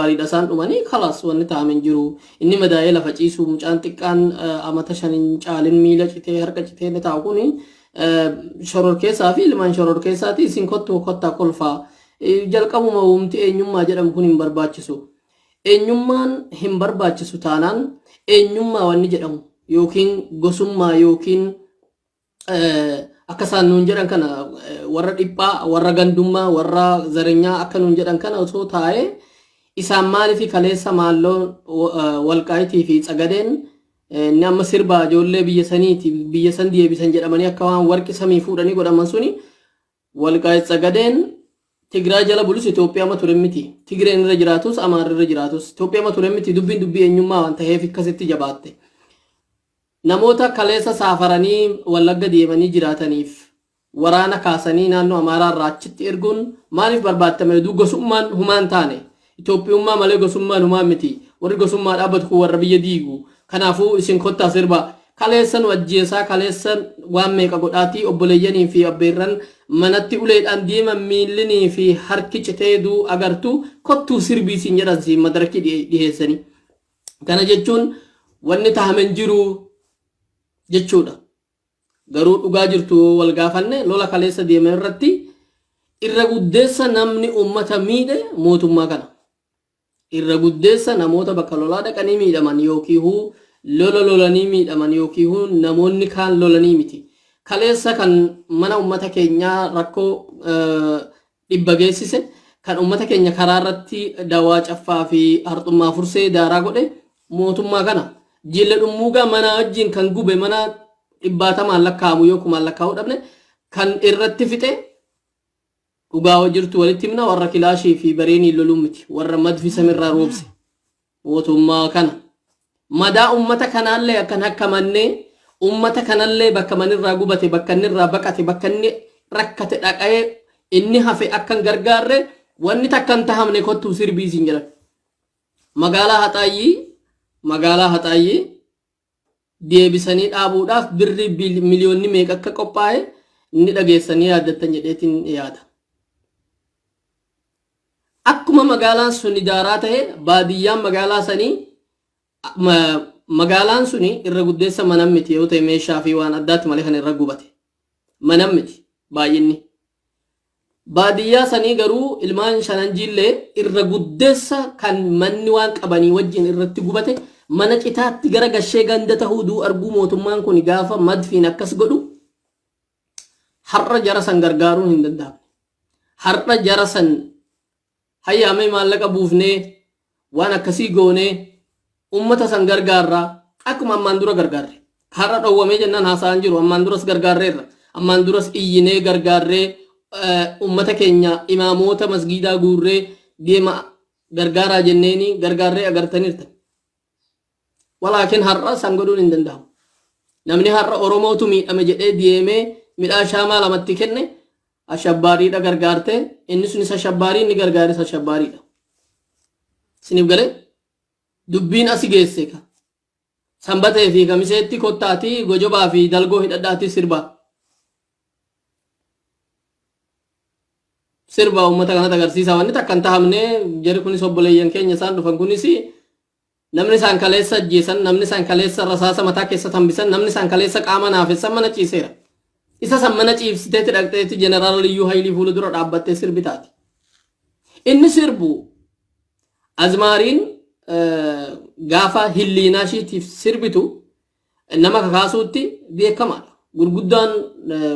gaariidha isaan dhumanii kalaas wanni taa'amen jiru. Inni madaa'ee lafa ciisu mucaan xiqqaan amata 5 caalin miila citee harka citee inni taa'u kuni shororkeessaa fi ilmaan shororkeessaati isin kottaa kolfaa. Jalqabuma uumti eenyummaa jedhamu kun hin barbaachisu. Eenyummaan hin barbaachisu taanaan eenyummaa wanni jedhamu yookiin gosummaa yookiin akka isaan nuun jedhan kana warra dhiphaa, warra gandummaa, warra zareenyaa akka nuun jedhan kana osoo taa'ee isaan maaliif kaleessa maalloo walqaayitii fi tsagadeen inni amma sirbaa ijoollee biyya saniiti biyya san deebisan jedhamanii akka waan warqi samii fuudhanii godhaman suni walqaayit tsagadeen Tigraay jala bulus Itoophiyaa ma ture miti. Tigreen irra jiraatus Amaar irra jiraatus Itoophiyaa ma ture miti dubbii eenyummaa waan ta'eef akkasitti jabaatte. Namoota kaleessa saafaranii Wallagga deemanii jiraataniif waraana kaasanii naannoo Amaaraa irraa achitti erguun maaliif barbaaddame gosummaan humaan taane Itoophiyummaa malee gosummaan humaan miti. Warri gosummaa dhaabbatu kun warra biyya diigu. Kanaafuu isin kottaa sirba kaleessa nu ajjeesaa kaleessa waan meeqa godhaatii obboleeyyanii fi abbeerran manatti uleedhaan deeman miillinii fi harki citeeduu agartu kottuu sirbii siin jedhan siin madarakii dhiheessanii. Kana jechuun wanni taa'amen jiru jechuudha. Garuu dhugaa jirtu wal gaafanne lola kaleessa deeman irratti irra guddeessa namni uummata miidhe mootummaa kana. Irra guddeessa namoota bakka lolaa dhaqanii miidhaman yookiin lolanii miidhaman yookiin namoonni kaan lolanii miti. Kaleessa kan mana uummata keenyaa rakkoo dhibba geessise kan uummata keenya karaa irratti dawaa caffaa fi harxummaa fursee daaraa godhe mootummaa kana. Jille dhummuugaa mana wajjin kan gube mana 100 lakkaa'amu yookumaan lakkaa'uu dhabne kan irratti fixe dhugaa jirtu walitti himna warra kilaashii fi bareenii loluu miti warra madfi samirraa roobse mootummaa kana. Madaa uummata kanaallee akkan hakkamannee ummata kanallee bakka manirraa gubate bakka innirraa baqate bakka inni rakkate dhaqee inni hafe akkan gargaarre wanni takkan tahamne kottuu sirbii siin jedhan. Magaalaa Haxaayyii deebisanii dhaabuudhaaf birri miliyoonni meeqa akka qophaa'e inni dhageessanii yaaddattan jedheetiin yaada. Akkuma magaalaan sun idaaraa ta'e baadiyyaan magaalaa sanii magaalaan suni irra guddeessa manam miti yoo ta'e meeshaa fi waan addaatti malee kan irra gubate manam miti baay'inni. Baadiyyaa sanii garuu ilmaan shananjiillee irra guddeessa kan manni waan qabanii wajjin irratti gubate mana citaatti gara gashee ganda tahuu arguu mootummaan kun gaafa madfiin akkas godhu har'a jara san gargaaruun hin danda'amne. Har'a jara san hayyaamee maallaqa buufnee waan akkasii goonee ummata san gargaarraa akkuma ammaan dura gargaarre. Har'a dhowwamee jennaan haasa'an jiru ammaan duras gargaarreerra. Ammaan duras iyyinee gargaarree ummata keenya imaamoota masgiidaa guurree deema gargaaraa jenneeni gargaarree agartaniirta. Walaakin har'a san godhuun hin danda'amu. Namni har'a Oromootu miidhame jedhee deemee midhaan shaamaa lamatti kenne ashabbaariidha gargaarte inni sunis ashabbaarii inni gargaaris ashabbaariidha. Siniif galee dubbiin asi geesse ka sanbatee fi kamiseetti kottaati gojobaa fi dalgoo hidhadhaati sirba ummata kanatti agarsiisa wanni takkan tahamne jari kunis obboleeyyan keenya isaan dhufan kunis namni isaan kaleessa ajjeesan namni isaan kaleessa rasaasa mataa keessa tambisan namni isaan kaleessa qaama naafessan mana ciiseera. Isa san mana ciibsiteetti dhaqxeetti jeneraal Liyyuu Haayilii fuula dura dhaabbattee sirbi taati. Inni sirbu azmaariin gaafa hilliinaa ishiitiif sirbitu nama kakaasuutti beekamaadha. Gurguddaan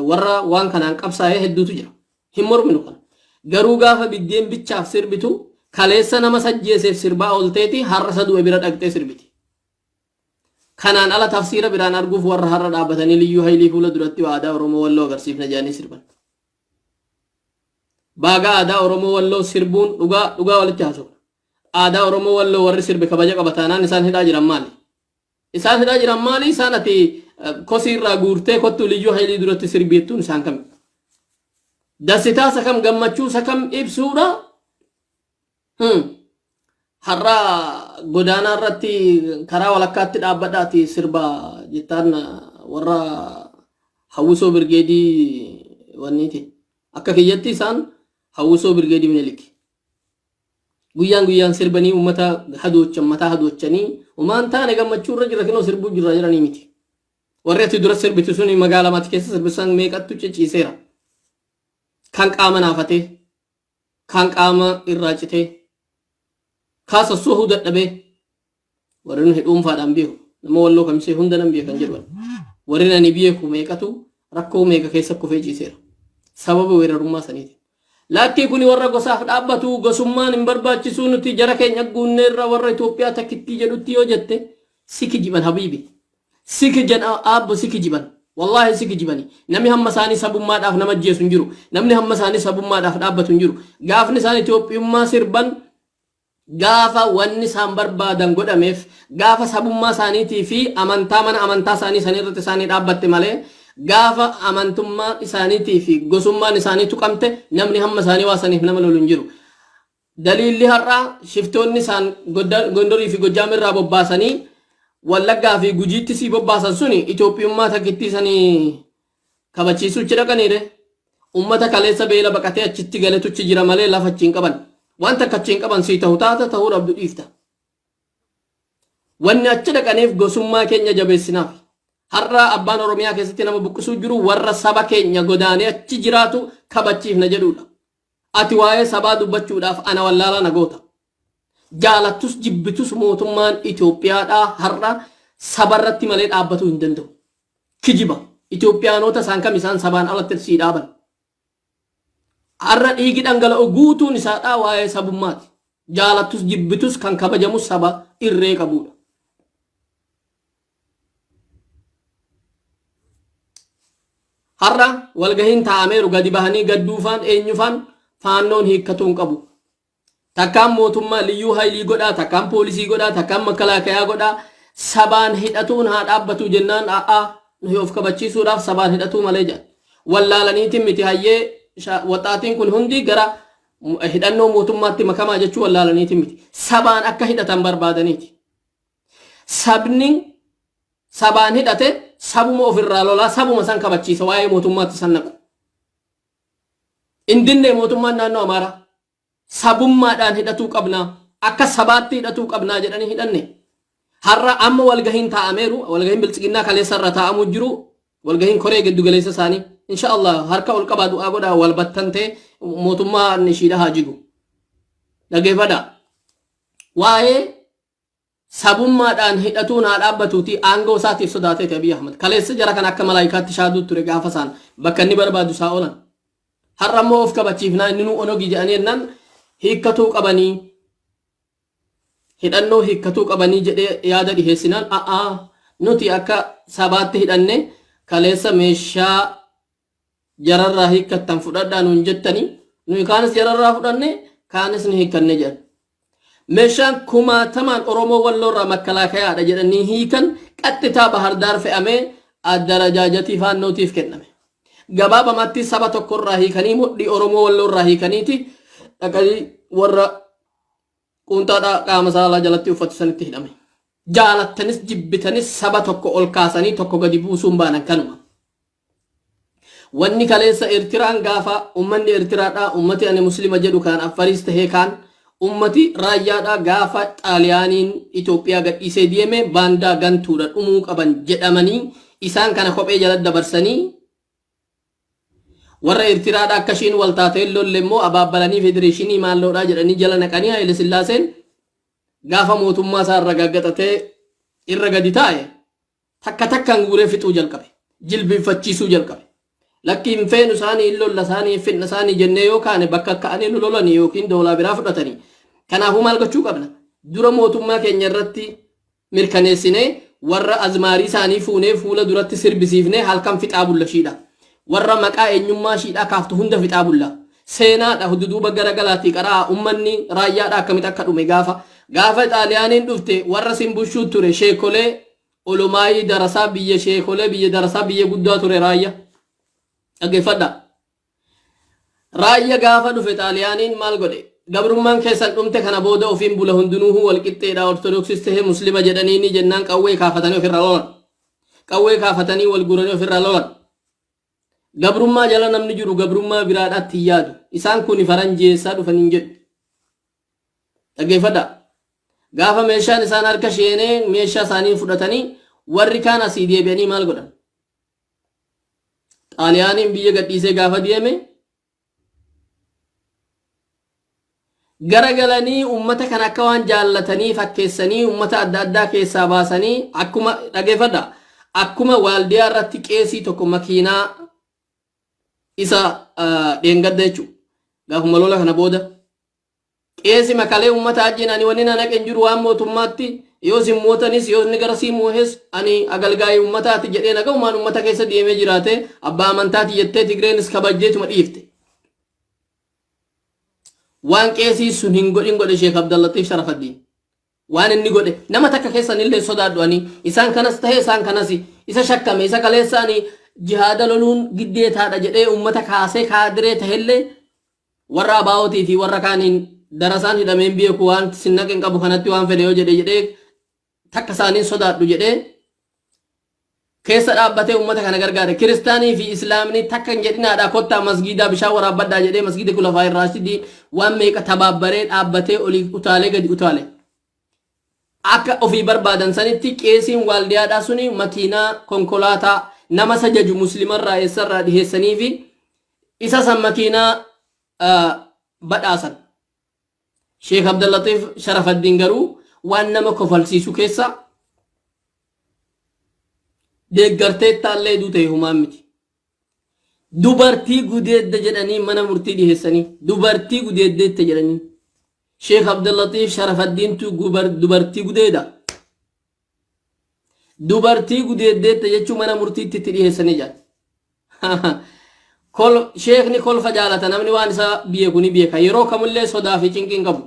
warra waan kanaan qabsaa'ee hedduutu jira. Hin morminu kana. Garuu gaafa biddeen bichaaf sirbitu kaleessa nama sajjeeseef sirbaa oolteeti har'a saduu bira dhaqxee sirbiti. Kanaan ala tafsiira biraan arguuf warra har'a dhaabbatanii Liyyuu Haayilii fuula duratti aadaa Oromoo Walloo agarsiifna jedhanii sirban. Baagaa aadaa Oromoo Walloo sirbuun dhugaa walitti haasofna. Aadaa Oromoo Walloo warri sirbe kabaja qabataanaan isaan hidhaa jiran maali? Isaan hidhaa jiran maali? Isaan ati kosii irraa guurtee kottuu Liyyuu Haayilii duratti sirbiittuun isaan kami? Dasitaa sakam gammachuu sakam ibsuudha? Har'a godaanaa irratti karaa walakkaatti dhaabbadhaati sirba jettaan warra Hawwisoo Birgeedii wanniiti. Akka kiyyatti isaan Hawwisoo Birgeedii Minilik. guyyaan sirbanii ummata hadoochan mataa hadochanii umaan taane gammachuu irra jira kinoo sirbuu jirra jiranii miti warri ati dura sirbitu suni magaalaa mati keessa sirbisan meeqattu ciciiseera kan qaama naafatee kan qaama irraa citee kaasa sohuu dadhabee warri nu dhuunfaadhaan beeku nama walloo kamisee hunda nan beekan jedhan warri nani beeku meeqatu rakkoo meeqa keessa kufee ciiseera sababa weerarummaa saniiti lakkii kuni warra gosaaf dhaabbatu gosummaan hin barbaachisuu nuti jara keenya guunneerra warra Itoophiyaa takkitti jedhutti yoo jette siki jiban habiibi siki jan abbo siki jiban wallahi siki jibani namni hamma isaanii sabummaadhaaf nama jeesu hin jiru namni hamma isaanii sabummaadhaaf dhaabbatu hin jiru gaafni isaan Itoophiyummaa sirban gaafa wanni isaan barbaadan godhameef gaafa sabummaa isaaniitii fi amantaa mana amantaa isaanii sanirratti isaanii dhaabbatte malee gaafa amantummaa isaaniitii fi gosummaan isaanii tuqamte namni hamma isaanii waasaniif nama lolu hin jiru daliilli har'aa shiftoonni isaan Gondorii fi Gojjaam irraa bobbaasanii Wallaggaa fi Gujiitti si bobbaasan suni Itoophiyummaa takkitti isanii kabachiisuu ichi dhaqaniire ummata kaleessa beela baqatee achitti galetuchi jira malee lafa achiin qaban wanta kachiin qaban si ta'u taata ta'uu dhabdu dhiifta wanni achi dhaqaniif gosummaa keenya jabeessinaaf har'a abbaan Oromiyaa keessatti nama buqqisuu jiru warra saba keenya godaanee achi jiraatu kabachiifna jedhuudha ati waa'ee sabaa dubbachuudhaaf ana wallaala nagoota jaalattus jibbitus mootummaan Itoophiyaadhaa har'a sabarratti malee dhaabbatuu hin danda'u kijiba Itoophiyaanota isaan kam isaan sabaan alatti sii dhaaban har'a dhiigi dhangala'u guutuun isaadhaa waa'ee sabummaati jaalattus jibbitus kan kabajamus saba irree qabuudha har'a walgahiin taa'ameeru gadi bahanii gadduufaan eenyufaan faannoon hiikkatuun qabu takkaan mootummaa liyyuu haayilii godhaa takkaan poolisii godhaa takkaan makalaakaa godhaa sabaan hidhatuun haa dhaabbatu jennaan nuyi of kabachiisuudhaaf sabaan hidhatuu malee jedhan wallaalaniitiin miti hayyee waxaatiin kun hundi gara hidhannoo mootummaatti makamaa jechuu wallaalaniitiin miti sabaan akka hidhatan barbaadaniiti sabni sabaan hidhate sabuma ofirraa lolaa sabuma san kabachiisa waa'ee mootummaatti san naqu indinne mootummaan naannoo Amaaraa sabummaadhaan hidhatuu qabnaa akka sabaatti hidhatuu qabnaa jedhanii hidhanne har'a amma walgahiin taa'ameeru walgahiin bilchiginnaa kaleessa irra taa'amuu jiru walgahiin koree giddu galeessa isaanii inshallah harka ol qabaa du'aa godhaa wal battantee mootummaa nishiidha haa jigu dhageeffadha waa'ee sabummaadhaan hidhatuun haa dhaabbatuuti aangoo isaatiif sodaatee Abiy Ahmed kaleessa jara kan akka malaayikaatti shaaduu ture gaafa isaan bakka inni barbaadu isaa oolan har'a ammoo of kabachiifnaa inni nu onogi jedhanii jennaan hiikkatuu qabanii hidhannoo hiikkatuu qabanii jedhee yaada dhiheessinaan nuti akka sabaatti hidhanne kaleessa meeshaa jararraa hiikkattan fudhadhaa nuun jettanii nuyi kaanis jararraa fudhanne kaanis ni hiikkanne jedhan meeshaan kumaatamaan Oromoo walloorraa makalaakayaadha jedhanii hiikan qaxxitaa Bahardaar fe'amee addarajaajati faannootiif kenname gabaabamatti saba tokkorraa hiikanii mudhii Oromoo walloorraa hiikaniiti dhaqanii warra quuntaadhaa qaama saalaa jalatti uffatu sanitti hidhame jaalattanis jibbitanis saba tokko ol kaasanii tokko gadi buusuun baanan kanuma wanni kaleessa Eertiraan gaafa ummanni Eertiraadhaa ummati ani muslima jedhu kaan Affariis tahee kaan ummati raayyaadhaa gaafa Xaaliyaaniin Itoophiyaa gadhiisee deeme baandaa gantuudha dhumuu qaban jedhamanii isaan kana kophee jala dabarsanii warra Eertiraadhaa akkashiin wal taatee lolle immoo abaabbalanii federeeshinii maalloodhaa jedhanii jala naqanii Haayile Sillaaseen gaafa mootummaa isaa irra gaggaxatee irra gadi taa'e takka takkaan guuree fixuu jalqabe jilbiinfachiisuu jalqabe lakkiin feenu isaanii lolla isaanii fitna isaanii jennee yookaan bakka ka'anii nu lolanii yookiin doolaa biraa fudhatanii kanaafuu maal gochuu qabna dura mootummaa keenya irratti mirkaneessinee warra azmaarii isaanii fuunee fuula duratti sirbisiifnee halkan fixaa bulla shiidha warra maqaa eenyummaa shiidhaa kaaftu hunda fixaa bulla seenaadha hududuuba garagalaatti qaraa ummanni raayyaadha akkamitti akka dhume gaafa Xaaliyaaniin dhufte warra simbushuu ture sheekolee olumaayii darasaa biyya sheekolee biyya darasaa biyya guddaa ture raayya dhageeffadha raayya gaafa dhufe Xaaliyaaniin maal godhe gabrummaan keessan dhumte kana booda ofiin bula hundinuu wal qixxeedha ortodoksis tahee muslima jedhanii ni jennaan qawwee kaafatanii ofirra lolan qawwee kaafatanii wal guranii ofirra lolan gabrummaa jala namni jiru gabrummaa biraadhaatti yaadu isaan kun faranjeessaa dhufaniin jedhu dhaggeeffadha. Gaafa meeshaan isaan harka sheenee meeshaa isaanii fudhatanii warri kaan asii deebi'anii maal godhan? Xaaliyaaniin biyya gadhiisee gaafa deeme garagalanii ummata kan akka waan jaallatanii fakkeessanii ummata adda addaa keessaa baasanii akkuma dhaggeeffadha. Akkuma waaldiyaa irratti qeesii tokko makiinaa isa dheengadda jechuudha. Gaafuma lola kana booda qeesi makalee ummata ajjiin ani wanni na naqen jiru waan mootummaatti yoo sin mootanis yoo inni gara sii moohes ani agalgaa'ii ummataati jedhee naga umaan ummata keessa deemee jiraate abbaa amantaati jettee Tigreenis kabajjeetuma dhiifte. Waan qeesii sun hin godhin godhe Sheekh Abdallatiif Sharafaddiin. Waan inni godhe nama takka keessanillee sodaadhu ani isaan kanas ta'e isaan kanas isa shakkame isa kaleessaani jihaada loluun giddeetaadha jedhee ummata kaasee kaadiree ta'ellee warra abaa'otii fi warra kaaniin darasaan hidhameen beeku waan sinnaqen qabu kanatti waan fedhe yoo jedhee takka isaaniin sodaadhu jedhee keessa dhaabbatee ummata kana gargaare. Kiristaanii fi Islaamni takka hin jedhinaadha kottaa masgiidaa bishaan waraabbadhaa jedhee masgiida Khulafaa Raashidii waan meeqa tabaabbaree dhaabbatee olii utaalee gadi utaalee. Akka ofii barbaadan sanitti qeesiin waaldiyaadhaa suni makiinaa konkolaataa nama sajaju muslimarraa eessarraa dhiheessanii fi isa san makiinaa badhaasan. Sheekh Abdallatiif Sharafaddiin garuu waan nama kofalsiisu keessa deeggartee taallee duute humaan miti. Dubartii gudeedda jedhanii mana murtii dhiheessanii dubartii gudeeddeette jedhanii Sheekh Abdallatiif Sharafaddiintu dubartii gudeeda. Dubartii gudeeddeette jechuun mana murtiitti itti dhiheessanii jira. Sheekni kolfa jaalata namni waan isa beeku ni beeka yeroo kamillee sodaa fi cinqiin qabu.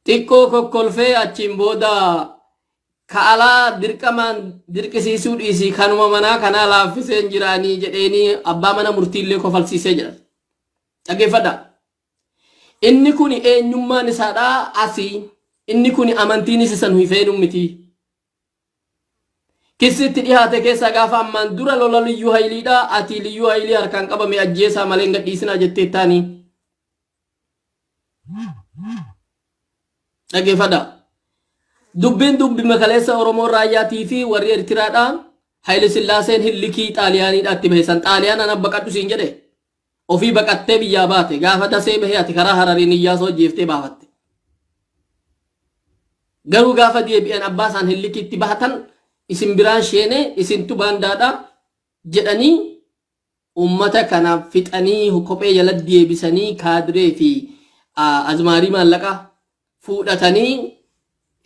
Xiqqoo kokkolfee achiin booda ka'alaa dirqamaan dirqisiisuu dhiisii kanuma manaa kanaa laaffiseen jiraanii jedheenii abbaa mana murtiillee kofalsiisee jira. Dhaggeeffadha. Inni kun eenyummaan isaadhaa asii inni kun amantiin isa san hifeenuu miti. Kisitti dhihaate keessa gaafa ammaan dura lola liyyuu hayiliidha ati liyyuu hayilii harkaan qabame ajjeesaa malee hin gadhiisinaa jettee taanii. Dhaggeeffadha. Dubbiin dubbi makaleessa Oromoo raayyaatii fi warri Eertiraadha Haayile Sillaaseen hillikii Xaaliyaaniidhaatti baheessan Xaaliyaan ana baqadhu siin jedhe ofii baqattee biyyaa baate gaafa dasee bahee ati karaa Harariin Iyyaasoo jeeftee baafatte. Garuu gaafa deebi'an abbaa isaan hillikiitti bahatan isin biraan sheene isintu baandaadha jedhanii ummata kana fixanii kophee jala deebisanii kaadiree fi azmaarii maallaqa fuudhatanii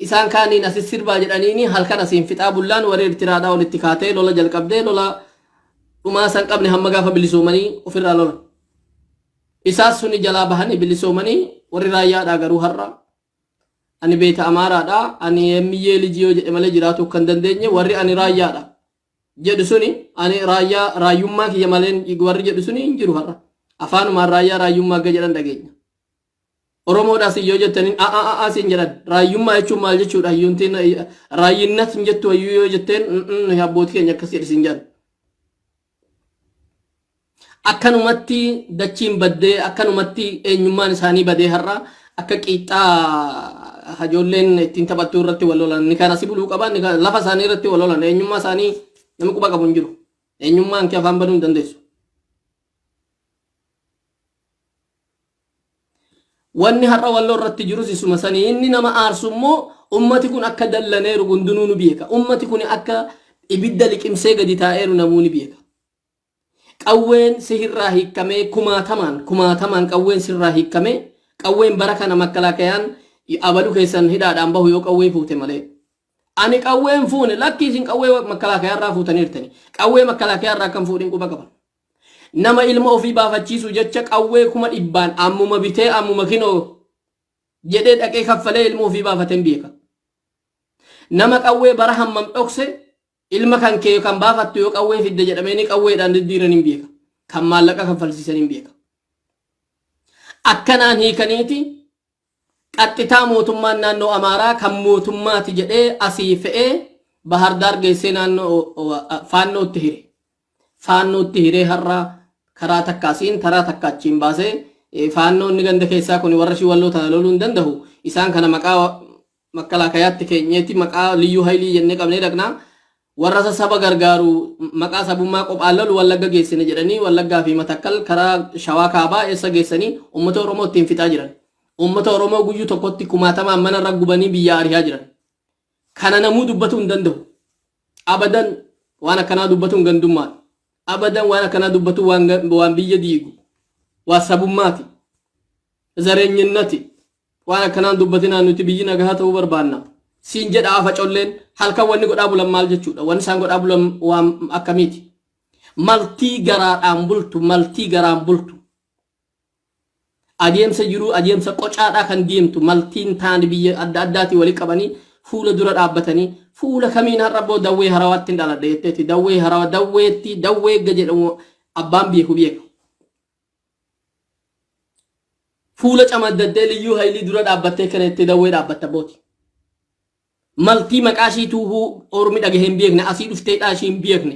isaan kaaniin asis sirbaa jedhanii halkan asiin fixaa bullaan warri Eertiraadhaa walitti kaatee lola jalqabdee lola dhumaa san qabne hamma gaafa bilisoomanii ofirraa lola. Isaas suni jalaa bahanii bilisoomanii warri raayyaadhaa garuu har'a ani beeta amaaraadha ani emiyyee lijiyoo jedhe malee jiraatu kan dandeenye warri ani raayyaadha jedhu suni ani raayyummaa kiyya malee warri jedhu suni hin jiru har'a afaanumaan raayyummaa ga jedhan dhageenya. Oromoodhaas yoo jettaniin siin jedhan raayyummaa jechuun maal jechuudha hayyuuntiin raayyinnas hin jettu hayyuu yoo jetteen abbootii keenya akkas jedhisin jedhan. Akkanumatti dachiin baddee akkanumatti eenyummaan isaanii badee har'a akka qiixxaa hajoolleen ittiin taphattuu irratti wal lolan ni kana si buluu qaban ni kana lafa isaanii irratti wal lolan eenyummaa isaanii namni quba qabu hin jiru eenyummaan kee afaan baduu hin dandeessu. Wanni har'a walloo irratti jirus isuma sanii inni nama aarsu immoo ummati kun akka dallaneeru gundunuu ni beeka ummati kun akka ibidda liqimsee gadi taa'eeru namuu ni beeka. Qawween sirraa hiikamee kumaatamaan qawween sirraa hiikamee qawween bara kana makkalaakayaan abalu keessan hidhaadhaan bahu yoo qawwee fuute malee. Ani qawween fuune lakkii isin qawwee makkalaakayaarraa fuutaniirtani qawwee makkalaakayaarraa kan fuudhin quba qaban. Nama ilma ofii baafachiisu jecha qawwee 100 ammuma bitee ammuma kinoo jedhee dhaqee kaffalee ilma ofii baafateen beeka. Nama qawwee bara hammam dhokse ilma kan kee kan baafattu yoo qawwee fidde jedhamee ni qawweedhaan diddiiran hin beeka. Kan maallaqa kaffalsiisan hin beeka. Akkanaan hiikaniiti qaxxitaa mootummaan naannoo Amaaraa kan mootummaati jedhee asii fe'ee Bahardaar geessee naannoo faannootti hire. Faannootti hiree har'a karaa takkaasiin karaa takkaachiin baasee faannoonni ganda keessaa kun warra shiwalloo tana loluu hin danda'u isaan kana maqaa makkalaakayaatti keenyeetti maqaa liyyuu haylii jennee qabnee dhaqnaa warra saba gargaaru maqaa sabummaa qophaan lolu wallagga geessine jedhanii wallaggaa fi matakkal karaa shawaa kaabaa eessa geessanii uummata oromoo ittiin fixaa jiran uummata oromoo guyyuu tokkotti kumaatamaan mana irra gubanii biyya ari'aa jiran kana namuu dubbatu hin danda'u abadan waan akkanaa dubbatu hin gandummaa abadan waan akkanaa dubbatu waan biyya diigu waan sabummaati zareenyinnati waan akkanaan dubbatinaa nuti biyyi nagahaa ta'uu barbaanna siin jedha afa colleen halkan wanni godhaa bulan maal jechuudha wanni isaan godhaa bulan waan akkamiiti maltii garaan bultu adeemsa jiru adeemsa qocaadhaa kan deemtu maltiin taan biyya adda addaatii walii qabanii fuula dura dhaabbatanii fuula kamiin har'a boo dawwee harawaatti hin dhaladhe jetteeti dawwee harawa dawwee jedhamu abbaan beeku fuula camaddadee liyyuu haylii dura dhaabbattee kana itti dawwee dhaabbatta booti maltii maqaashii tuuhuu ormi dhagahe hin beekne asii dhuftee dhaashii hin beekne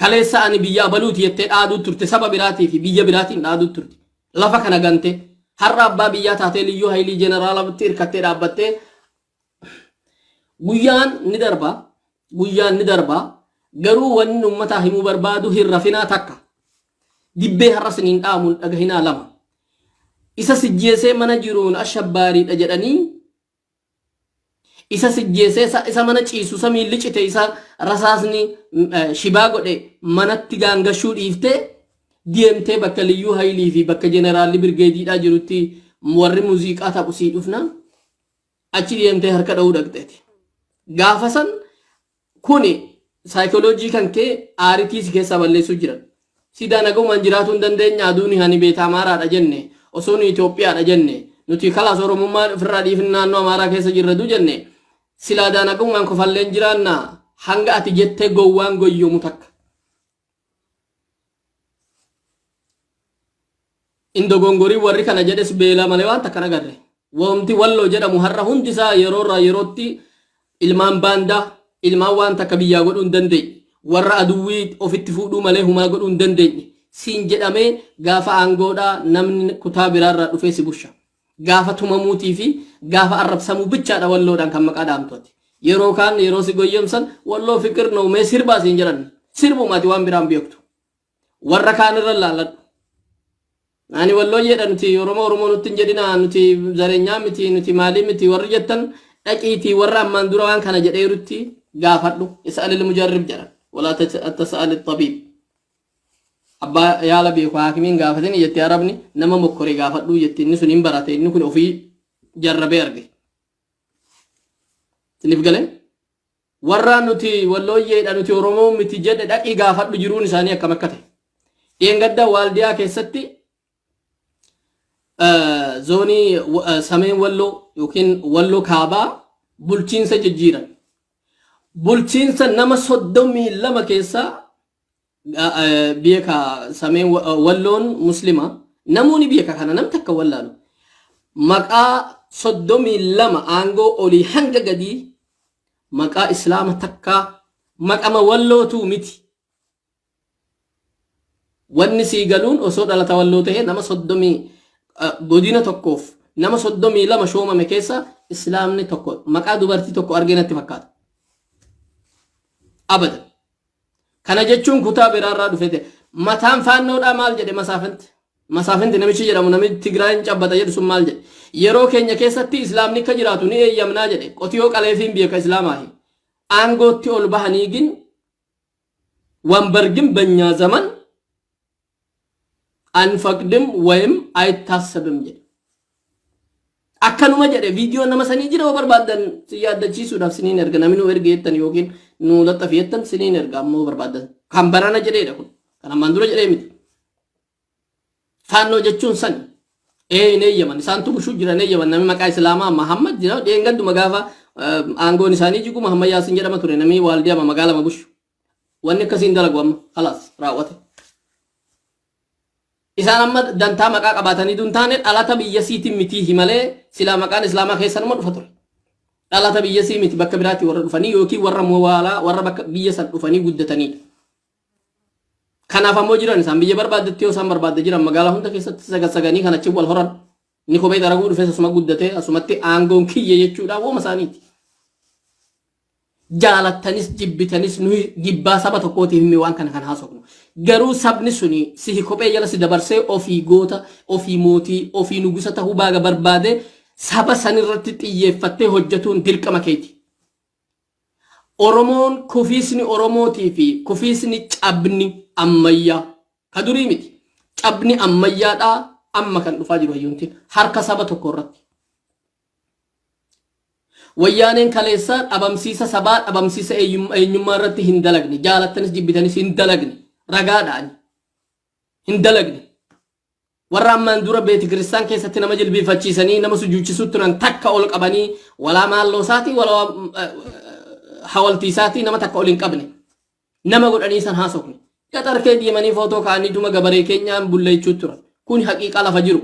kaleessa ani biyyaa baluuti jettee dhaaduu turte saba biraatii fi biyya biraatiin dhaaduu turte lafa kana gante har'a abbaa biyyaa taatee liyyuu haylii jeneraalatti hirkattee dhaabbattee guyyaan ni darba garuu wanni uummataa himuu barbaadu hin rafinaa takka dibbee har'a siniin dhaamuun dhagahinaa lama isa sijjeesee mana jiruun ashabbaariidha jedhanii isa sijjeesee isa mana ciisu samii licite isa rasaasni shibaa godhe manatti gaangashuu dhiiftee deemtee bakka liyyuu haylii fi bakka jeneraalli birgeediidhaa jirutti warri muuziqaa taphu sii dhufna achi deemtee harka dha'uu dhaqxeeti gaafa san kuni saayikooloojii kan kee aaritiis keessa balleessuu jiran sidaa nagahumaan jiraatuu hin dandeenya aduuni hani beeta amaaraadha jenne osoo nu Itoophiyaadha jenne nuti kalaas oromummaan ofirraa dhiifin naannoo amaaraa keessa jirratu jenne silaa daanagahumaan kofalleen jiraanna hanga ati jettee gowwaan goyyoomu takka indogongorii warri kana jedhes beela malee waan takka nagarre wamti walloo jedhamu har'a hundisaa yeroorraa yerootti ilmaan baandaa ilmaan waan takka biyyaa godhuu hin dandeenye warra aduwwii ofitti fuudhuu malee humaa godhuu hin dandeenye siin jedhamee gaafa aangoodhaa namni kutaa biraarraa dhufee si busha gaafa tumamuutii fi gaafa arrabsamuu bichaadha walloodhaan kan maqaa dhaamtooti yeroo kaan yeroo si goyyomsan walloo fikir noomee sirbaa siin jedhan sirbumaati waan biraan beektu warra kaan irra laaladhu ani walloo jedha nuti oromoo nutti hin jedhina nuti zareenyaa miti nuti maalii miti warri jettan dhaqiitii warra ammaan dura waan kana jedheerutti gaafadhu isa'al ilmujarrib jedhan walaa tasa'al ittabiib abbaa yaala beeku haakimiin gaafatini jettee arabni nama mokkoree gaafadhu jettee inni sun hin barate inni kun ofii jarrabee arge siniif galee warra nuti wallooyyeedha nuti oromoo miti jedhe dhaqii gaafadhu jiruun isaanii akkam akka ta'e dheengadda waaldiyaa keessatti zoonii sameen walloo yookiin walloo kaabaa bulchiinsa jijjiiran bulchiinsa nama 32 keessaa beeka sameen walloon muslima namoonni beeka kana nam takka wallaalu maqaa 32 aangoo olii hanga gadii maqaa islaama takka maqama wallootu miti wanni sii galuun osoo dhalata walloo ta'e nama 30 godina tokkoof nama 32 shoomame keessa islaamni tokko maqaa dubartii tokko arginatti fakkaata abadan kana jechuun kutaa biraarraa dhufete mataan faannoodhaa maal jedhe masaafinti namichi jedhamu namichi Tigraayin cabbata jedhu sun maal jedhe yeroo keenya keessatti islaamni akka jiraatu ni eeyyamnaa jedhe qotiyoo qaleefiin beeka islaamaahi aangootti ol bahanii gin ወንበርግን በእኛ ዘመን አንፈቅድም ወይም አይታሰብም ጀ አከኑማ ጀደ ቪዲዮ ነመሰኒ ጅሮ በርባደን ሲያደቺሱዳፍ ሲኒን erga namni nu erge yettan yokin nu laxaf yettan sinin erga ammo barbaadan kan barana jedhe kun kan mandura jedhe miti fanno jechuun san ne yaman santu bushu jira ne yaman nami maqaa islaama muhammad jira deengaddu magafa aangoon isaanii jigu muhammad yaasin jedhama ture nami waldiya magala mabushu wanni kasin dalagu amma khalas raawwate isaan amma dantaa maqaa qabatanii duntaane dhalata biyyasiitiin miti himalee sila maqaan islaamaa keessanuma dhufa ture dhalata biyyasii miti bakka biraatti warra dhufanii yookiin warra mowaala warra bakka biyya san dhufanii guddatanii kanaaf ammoo jiran isaan biyya barbaadetti yoo isaan barbaadde jiran magaalaa hunda keessatti sagasaganii kan achi wal horan inni kophee daraguu dhufee asuma guddate asumatti aangoon kiyya jechuudha wooma isaaniiti. Jaalattanis jibbitanis nuyi jibbaa saba tokkootiif himmi waan kana kan haasofnu. Garuu sabni suni sihi kophee jala si dabarsee ofii goota, ofii mootii, ofii nugusa ta'uu baaga barbaade saba sanirratti xiyyeeffattee hojjetuun dirqama keeti. Oromoon kufiisni Oromootii fi kufiisni cabni ammayyaa ka durii miti. Cabni ammayyaadhaa amma kan dhufaa jiru hayyuuntiin harka saba tokko irratti. Wayyaaneen kaleessaa dhabamsiisa sabaa dhabamsiisa eenyummaa irratti hin dalagne jaalattanis jibbitanis hin dalagne ragaadhaan hin dalagne. Warra ammaan dura beeti kiristaan keessatti nama jilbiifachiisanii nama sujuuchisuu turan takka ol qabanii walaa maalloo isaatii walaa hawaltii isaatii nama takka ol hin qabne nama godhanii san haasofne. Qaxarkee deemanii footoo kaanii duma gabaree keenyaan bulleechuu turan. Kun haqiiqa lafa jiru.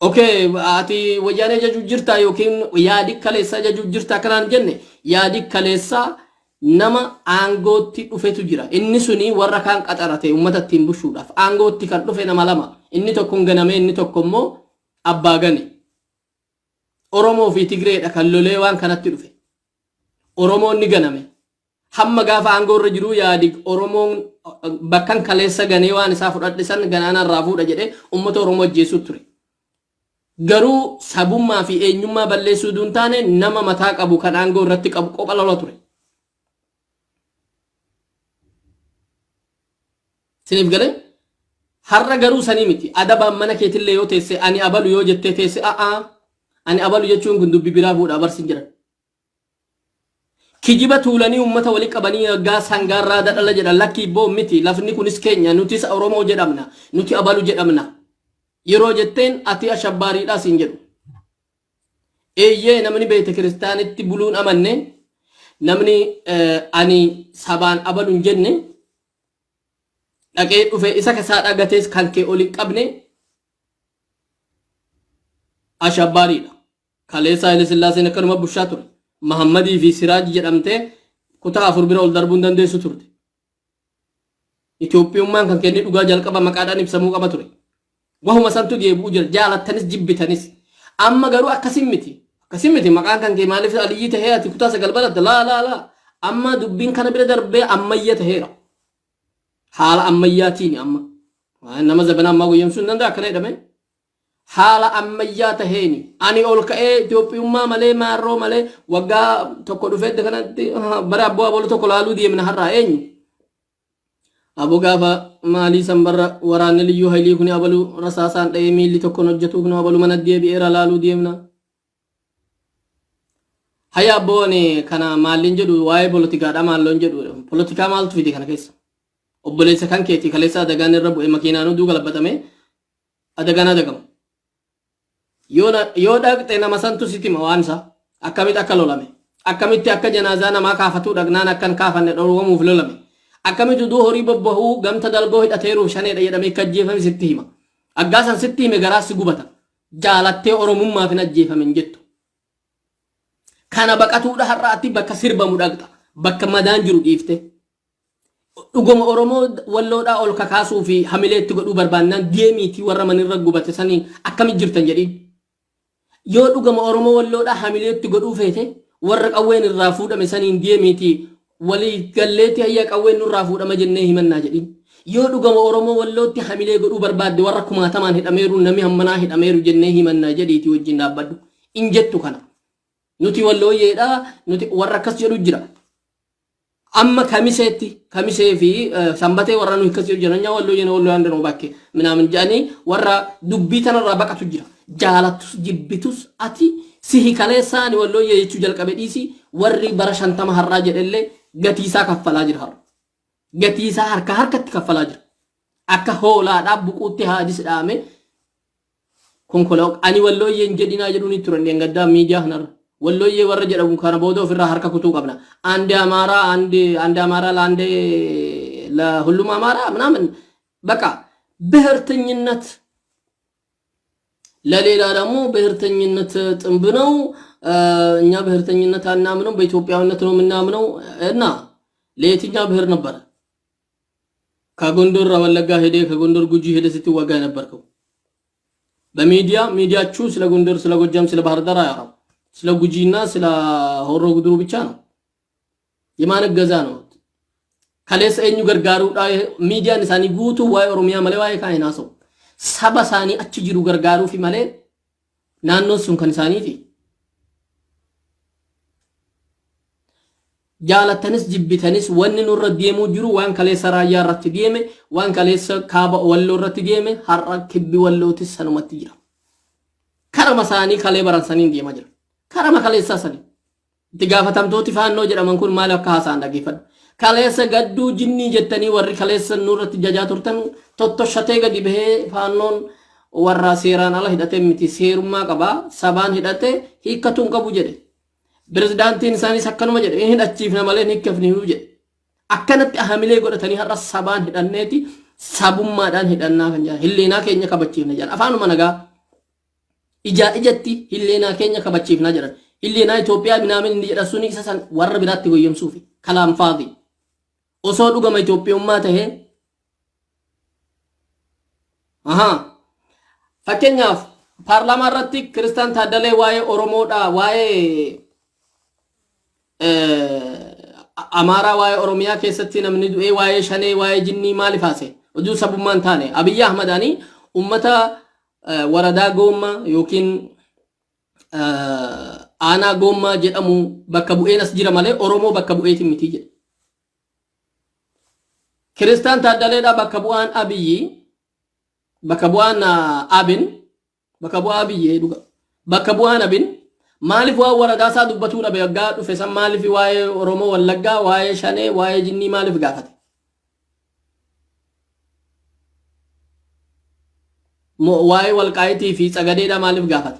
Okay, ati wayyaanee jajuu jirta yookiin yaadi kaleessa jajuu jirta kanaan jenne yaadi kaleessa nama aangootti dhufetu jira. Inni suni warra kaan qaxarate uummata ittiin bushuudhaaf aangootti kan dhufe nama lama. Inni tokko ganame inni tokko immoo abbaa gane. Oromoo fi Tigreedha kan lolee waan kanatti dhufe. Oromoon ni ganame. Hamma gaafa aangoo irra jiru yaadi Oromoon bakkan kaleessa ganee waan isaa fudhadhisan ganaanaan raafuudha jedhee uummata Oromoo ajjeesuu ture. Garuu sabummaa fi eenyummaa balleessuu duun taane nama mataa qabu kan aangoo irratti qabu qopha lola ture. Siniif galee har'a garuu sanii miti adabaan mana keetillee yoo teesse ani abalu yoo jettee teesse ani abalu jechuun kun dubbi biraa fuudhaa barsiin jiran. Kijiba tuulanii uummata walii qabanii gaa sangaarraa dadhala jedhan lakkii boo miti lafni kunis keenya nutis Oromoo jedhamna nuti abalu jedhamna. Yeroo jetteen ati ashabbaariidhaa siin jedhu. Eeyyee namni beete kiristaanitti buluun amanne namni ani sabaan abaluun jenne dhaqee dhufe isa kasaa dhagatees kan kee oli qabne ashabbaariidha. Kaleessa Haile Sillaaseen akkanuma bushaa ture. Mahammadii fi Siraaj jedhamtee kutaa 4 bira ol darbuun dandeessu turte. Itoophiyummaan kan kenne dhugaa jalqaba maqaadhaan ibsamuu qaba ture. Wahuma santu deebi'uu jira jaalattanis jibbitanis. Amma garuu akkasin miti maqaan kan kee maaliif Aliyyi tahee ati kutaa 9 baratte laa. Amma dubbiin kana bira darbee ammayya taheera. Haala ammayyaatiin amma. Nama zabana ammaa guyyamsuu hin danda'a akkana jedhame. Haala ammayyaa taheeni ani ol ka'ee Itoophiyummaa malee maarroo malee waggaa tokko dhufeedde kanatti bara abboo abaluu tokko laaluu deemna har'aa eenyu. Aboo gaafa maalii sanbarra waraanni liyyuu haylii kun abaluu rasaasaan dha'ee miilli tokkoon hojjetu kun abaluu mana deebi'eera laaluu deemna. Hayya abboon kana maalliin jedhu waa'ee poolotikaadhaa maalloon jedhu poolotikaa maaltu fide kana keessa. Obboleessa kan keetii kaleessa adagaan irra bu'ee makiinaan hunduu galabatame adagaan adagamu. Yoo dhaqxe nama santu sitti hima waan isaa akkamitti akka lolame akkamitti akka janaazaa namaa kaafatuu dhaqnaan akkan kaafanne dhorwamuuf lolame akkamitti duu horii bobbahuu gamta dalgoo hidhateeruuf shaneedha jedhamee akka ajjeefame sitti hima. Aggaasan sitti hime garaas si gubata jaalattee Oromummaaf hin ajjeefame hin jettu. Kana baqatuudha har'aatti bakka sirbamu dhaqxa bakka madaan jiru dhiifte. Dhuguma Oromoo walloodhaa ol kakaasuu fi hamileetti godhuu barbaannaan deemiitii warra manirra gubate sanii akkamitti jirtan jedhiin. Yoo dhugama Oromoo walloodhaa hamileetti godhuu feete warra qawween irraa fuudhame saniin deemiitii walii galleetti hayya qawween nurraa fuudhama jennee himannaa jedhiin. Yoo dhugama Oromoo wallootti hamilee godhuu barbaadde warra kumaatamaan hidhameeru namni hammanaa hidhameeru jennee himannaa jedhiitii wajjin dhaabbadhu. In jettu kana. Nuti wallooyyeedhaa nuti warra akkas jedhu jira. Amma kamisee fi sanbatee warra nuyi akkas jedhu jiran nyaa wallooyyeen wallooyaan danuu bakke minaamin jedhanii warra dubbii tanarraa baqatu jira. Jaalattus jibbitus ati sihi kaleessaani wallooyyee jechuu jalqabe dhiisi warri bara 50 har'aa jedhellee gatiisaa kaffalaa jira har'a. Gatiisaa harkatti kaffalaa jira. Akka hoolaadhaa buquutti haadis dhaame konkolaa ani wallooyyeen jedhinaa jedhuun turan gaddaa miidiyaa kanarra. Wallooyyee warra jedhamu kana booda ofirraa harka kutuu qabna. Ande Amaara ለሁሉም አማራ ምናምን በቃ ብሔርተኝነት ለሌላ ደግሞ ብሔርተኝነት ጥንብ ነው። እኛ ብሔርተኝነት አናምነው በኢትዮጵያዊነት ነው የምናምነው እና ለየትኛው ብሔር ነበር ከጎንደር ወለጋ ሄደ ከጎንደር ጉጂ ሄደ ስትዋጋ ነበርከው በሚዲያ ሚዲያችሁ ስለ ጎንደር፣ ስለ ጎጃም፣ ስለ ባህር ዳር አያወራም። ስለ ጉጂና ስለ ሆሮ ጉድሩ ብቻ ነው። የማን ገዛ ነው? ከሌስ እኙ ገርጋሩ ሚዲያን ሳኒ ጉቱ ዋይ ኦሮሚያ ማለ ዋይ ካይና ሰው ሰባ ሳኒ አች ጅሩ ገርጋሩ ፊ ማለ ናኖ ሱን ከን ሳኒ ፊ jaalatanis jibbitanis wanni nurra deemuu jiru waan kaleessa raayyaa irratti deeme waan kaleessa kaaba walloo irratti deeme har'a kibbi wallootis sanumatti jira karama saanii kalee baransaniin deemaa jira karama kaleessa sanii itti gaafatamtooti faannoo jedhaman kun maal akka haasaan dhageeffadhu kaleessa gadduu jinnii jettanii warri kaleessa nurratti jajaa turtan tottoshatee gadi bahee faannoon warra seeraan ala hidhatee miti seerummaa qabaa sabaan hidhatee hiikkatuun qabu jedhe Prezidaantiin isaaniis akkanuma jedhe hin hidhachiifna malee hin hiikkafne jedhe akkanatti ahamilee godhatanii har'a sabaan hidhanneeti sabummaadhaan hidhannaa kan jedhan hilleenaa keenya kabachiifna jedhan afaanuma nagaa ijatti hilleenaa keenya kabachiifna jedhan hilleenaa Itoophiyaa binaamin inni jedha suni isa san warra biraatti goyyomsuufi kalaam faadhi osoo dhugama Itoophiyummaa tahee fakkeenyaaf paarlaamaa irratti Kiristaan Taaddalee waa'ee Oromoodha waa'ee Amara waa'ee Oromiyaa keessatti namni du'ee waa'ee shanee waa'ee jinnii maaliif haase oduu sabummaan taane Abiyyi Ahmadaanii ummata waradaa goommaa yookiin aanaa goommaa jedhamu bakka bu'een as jira malee Oromoo bakka bu'eetiin miti jedhe Kiristaan Taaddaleedha bakka bu'aan Abiyyi bakka bu'aan Abin bakka bu'aa Abiyyi dhuga bakka bu'aan Abin maaliif waa waradaa isaa dubbatuu dhabe waggaa dhufe san maaliif waa'ee Oromoo Wallaggaa waa'ee Shanee waa'ee Jinnii maaliif gaafate waa'ee Walqaayitii fi Tsagadeedha maaliif gaafate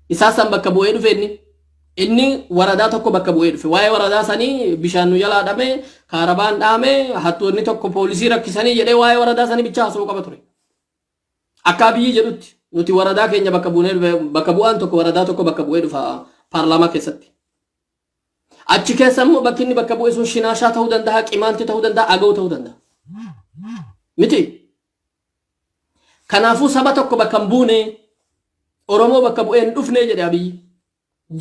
isaa san bakka bu'ee dhufe inni waradaa tokko bakka bu'ee dhufe waa'ee waradaa sanii bishaan nu jalaa dhame kaarabaan dhaame hattoonni tokko poolisii rakkisanii jedhee waa'ee waradaa sanii bicha haasoo qaba ture akka Abiyyi jedhutti nuti waradaa keenya bakka bu'aan tokko waradaa tokko bakka bu'ee dhufa paarlaamaa keessatti achi keessa immoo bakki inni bakka bu'ee sun shinaashaa ta'uu danda'a qimaantii ta'uu danda'a aga'uu ta'uu danda'a miti kanaafuu saba tokko bakka hin buune Oromoo bakka bu'ee hin dhufne jedhe Abiyyi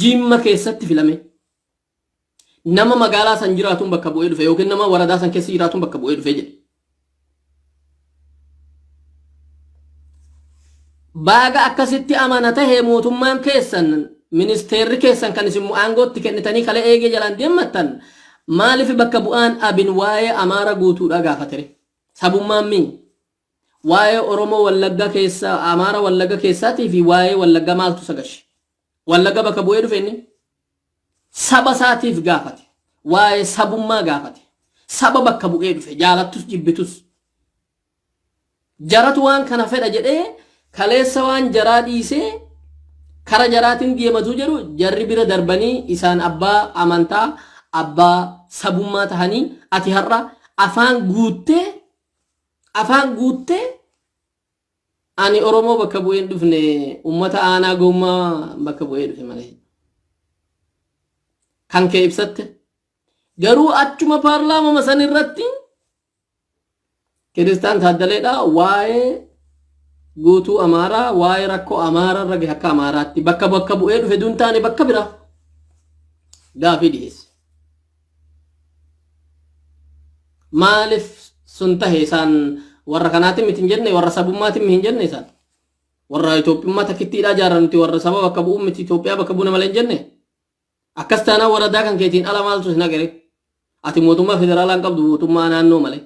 Jimma keessatti filame nama magaalaa san jiraatuun bakka bu'ee dhufe yookiin nama waradaa san keessa jiraatuun bakka bu'ee dhufe jedhe Baga akkasitti amana tahee mootummaan keessan ministeerri keessan kan isin aangootti kennitanii kale eegee jalaan deemmattan maaliif bakka bu'aan Abin waa'ee Amaara guutuudha gaafatere sabummaan mi waa'ee Oromoo Wallagga keessa Amaara Wallagga keessaatii fi waa'ee Wallagga maaltu sagashi Wallagga bakka bu'ee dhufe inni saba saatiif gaafate waa'ee sabummaa gaafate saba bakka bu'ee dhufe jaalattus jibbitus jaratu waan kana fedha jedhee kaleessa waan jaraa dhiisee kara jaraatiin deematu jedhu jarri bira darbanii isaan abbaa amantaa abbaa sabummaa tahanii ati har'a afaan guuttee ani Oromoo bakka bu'een dhufne ummata aanaa goommaa bakka bu'ee dhufe malee kan kee ibsatte garuu achuma paarlaamaa san irratti Kiristaan Taaddaleedha waa'ee guutuu Amaaraa waa'ee rakkoo Amaaraa irra gahe akka Amaaraatti bakka bu'ee dhufe duntaane bakka biraa gaafii dhiyeesse maaliif sun tahe isaan warra kanaatiin miti hin jenne warra sabummaatiin miti hin jenne isaan warra Itoophiyummaa takkittiidhaa jaarannuti warra saba bakka bu'uun miti Itoophiyaa bakka bu'uuna malee hin jenne akkas taanaa waradaa kan keetiin ala maaltu sin agare ati mootummaa federaalaa hin qabdu mootummaa naannoo malee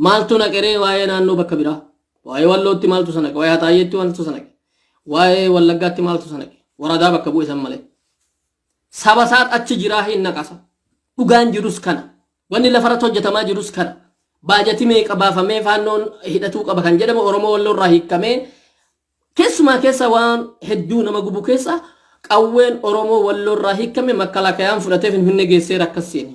maaltu naqeree waa'ee naannoo bakka biraa waa'ee Wallootti maaltu sanaqe waa'ee Haxaayyeetti maaltu sanaqe waa'ee Wallaggaatti maaltu sanaqe waradaa bakka bu'e san malee saba isaat achi jiraa hin naqasa dhugaan jirus kana wanni lafarratti hojjetamaa jirus kana baajati meeqa baafamee faannoon hidhatuu qaba kan jedhamu Oromoo Walloo irraa hiikamee keessumaa keessa waan hedduu nama gubu keessa qawween Oromoo Walloo irraa hiikame makkalakayaan fudhatee Finfinnee geessee rakkas seene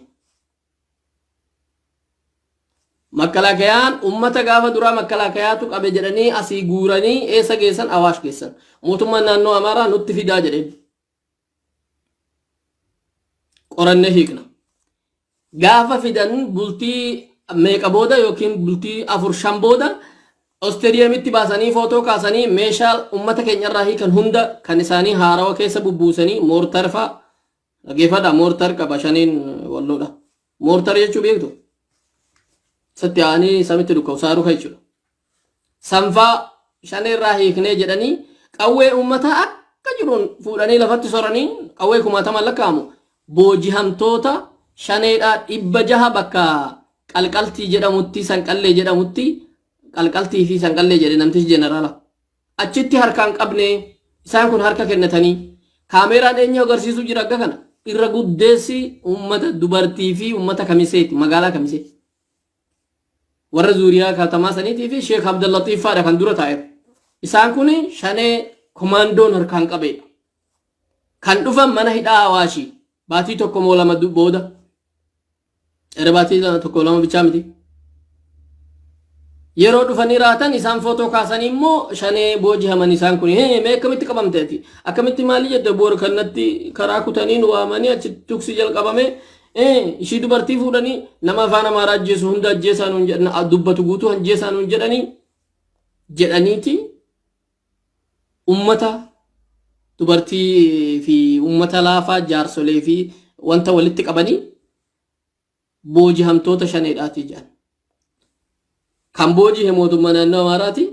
makkalakayaan ummata gaafa duraa makkalakayaatu qabe jedhanii asii guuranii eessa geessan Awaash geessan mootummaan naannoo Amaaraa nutti fidaa jedheen qorannee hiikna gaafa fidan bultii meeqa booda yookiin bultii 4-5 booda Oostediyamitti baasanii footoo kaasanii meeshaa uummata keenyarraa hiikan hunda kan isaanii haarawa keessa bubbuusanii moortar fa'a dhageeffadha moortar qaba shaniin walloodha. Moortar jechuu beektu satti aananii samitti dukka'u saaruu kan jechuudha. Sanfaa shanirraa hiiknee jedhanii qawwee uummataa akka jiruun fuudhanii lafatti soranii qawwee 1000 lakkaa'amu boojihamtoota shaneedhaa 600 bakka qalqaltii jedhamutti sanqallee jedhamutti qalqaltii fi sanqallee jedhe namtichi jeneraala achitti harkaan qabne isaan kun harka kennatanii kaameeraan eenyu agarsiisuu jira akka kana irra guddeessi uummata dubartii fi uummata kamiseeti magaalaa kamisee warra zuuriyaa katamaa saniitii fi Sheekh Abdullatiif faadha kan dura taa'e isaan kun shanee komaandoon harkaan qabeedha kan dhufan mana hidhaa Awaashii baatii tokko moo lama booda baatii tokko lama bichaa miti yeroo dhufanii raatan isaan footoo kaasanii immoo shanee boojihaman isaan kun mee akkamitti qabamteeti akkamitti maali jedhe boor kanatti karaa kutaniin waamanii achi tuksi jalqabame ishii dubartii fuudhanii nama afaan amaaraa ajjeesu hunda ajjeesaa nuun jedhan dubbatu guutuu ajjeesaa nuun jedhaniiti ummata dubartii fi ummata laafaa jaarsolee fi wanta walitti qabanii boojihamtoota shaneedhaati jedhan. Kan boojihe mootummaa naannoo Amaaraati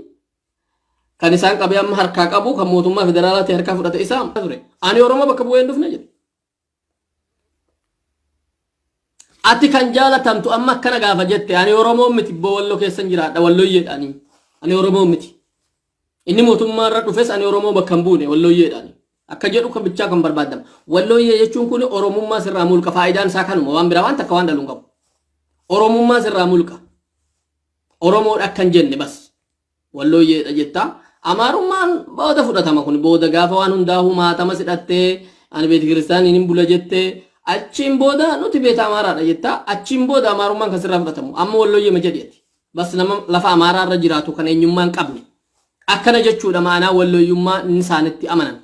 kan isaan qabee amma harkaa qabu kan mootummaa federaalaatti harkaa fudhate isaa ture. Ani Oromoo bakka bu'ee hin dhufne jedhe. Ati kan jaalatamtu amma akkana gaafa jette ani Oromoo miti Walloo keessan jiraadha Wallooyyeedhaani. Ani Oromoo miti. Inni mootummaa irra dhufes ani Oromoo bakka hin buune Wallooyyeedhaani. Akka jedhu kan bichaa kan barbaadamu. Wallooyyee jechuun kun Oromummaa sirraa mulqa faayidaan isaa kanuma waan biraa waan takka waan dhaluun qabu. Oromummaa sirraa mulqa. Oromoo akkan jenne bas Wallooyyeedha jetta. Amaarummaan booda fudhatama kun booda gaafa waan hundaa'u maatama sidhattee ani beeti kiristaanii hin bula jettee achiin booda nuti beeta Amaaraadha jetta. Achiin booda Amaarummaan kan sirraa fudhatamu amma Wallooyyee ma jedheeti. Bas nama lafa Amaaraa irra jiraatu kan eenyummaa hin qabne. Akkana jechuudha maanaa Wallooyyummaa inni isaanitti amanan.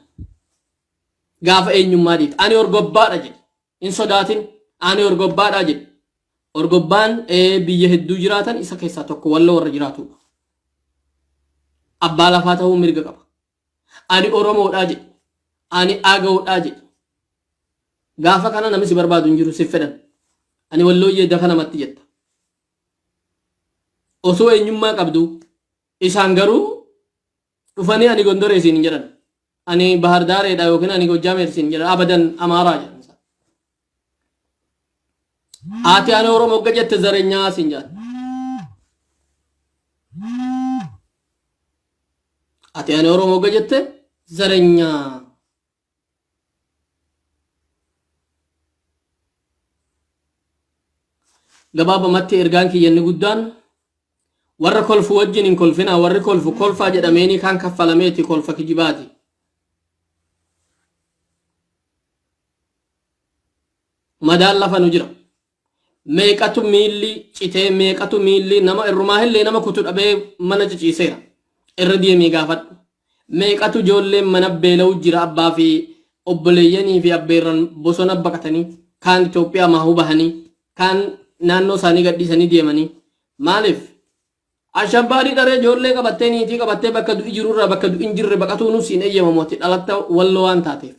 Gaafa eenyummaa dhiita. Ani orgobbaadha jedhe. Hin sodaatin ani orgobbaadha jedhe. Orgobbaan biyya hedduu jiraatan isa keessaa tokko Walloo warra jiraatudha. Abbaa lafaa ta'uu mirga qaba. Ani Oromoodhaa jedhe. Ani Aagawoodhaa jedhe. Gaafa kana namni si barbaadu hin jiru si fedhan. Ani Wallooyyee dafa namatti jetta. Osoo eenyummaa qabdu isaan garuu dhufanii ani Gondoree siin hin jedhan. Ani Bahar Daareedha yookiin ani Gojjaameer siin jedhan abadan Amaaraa jedhan. Ati ani Oromoo ga jette zareenyaa siin jedhan. Ati ani Oromoo ga jette zareenyaa. Gabaabamatti ergaan kiyyanni guddaan warra kolfu wajjin hin kolfina warri kolfu kolfaa jedhameeni kan kaffalameeti kolfa kijibaati. Madaan lafa nu jira. Meeqatu miilli citee meeqatu miilli nama irrumaa illee nama kutu dhabee mana ciciiseera. Irra deemee gaafadhu. Meeqatu ijoolleen mana beela'u jira abbaa fi obboleeyyanii fi abbeerran bosona baqatanii kaan Itoophiyaa maahuu bahanii kaan naannoo isaanii gadhiisanii deemanii maaliif ashabbaadii dharee ijoollee qabattee niitii qabattee bakka du'i jirurraa bakka du'i hin jirre baqatuu nuus hin eeyyamamooti dhalatta Walloo waan taateef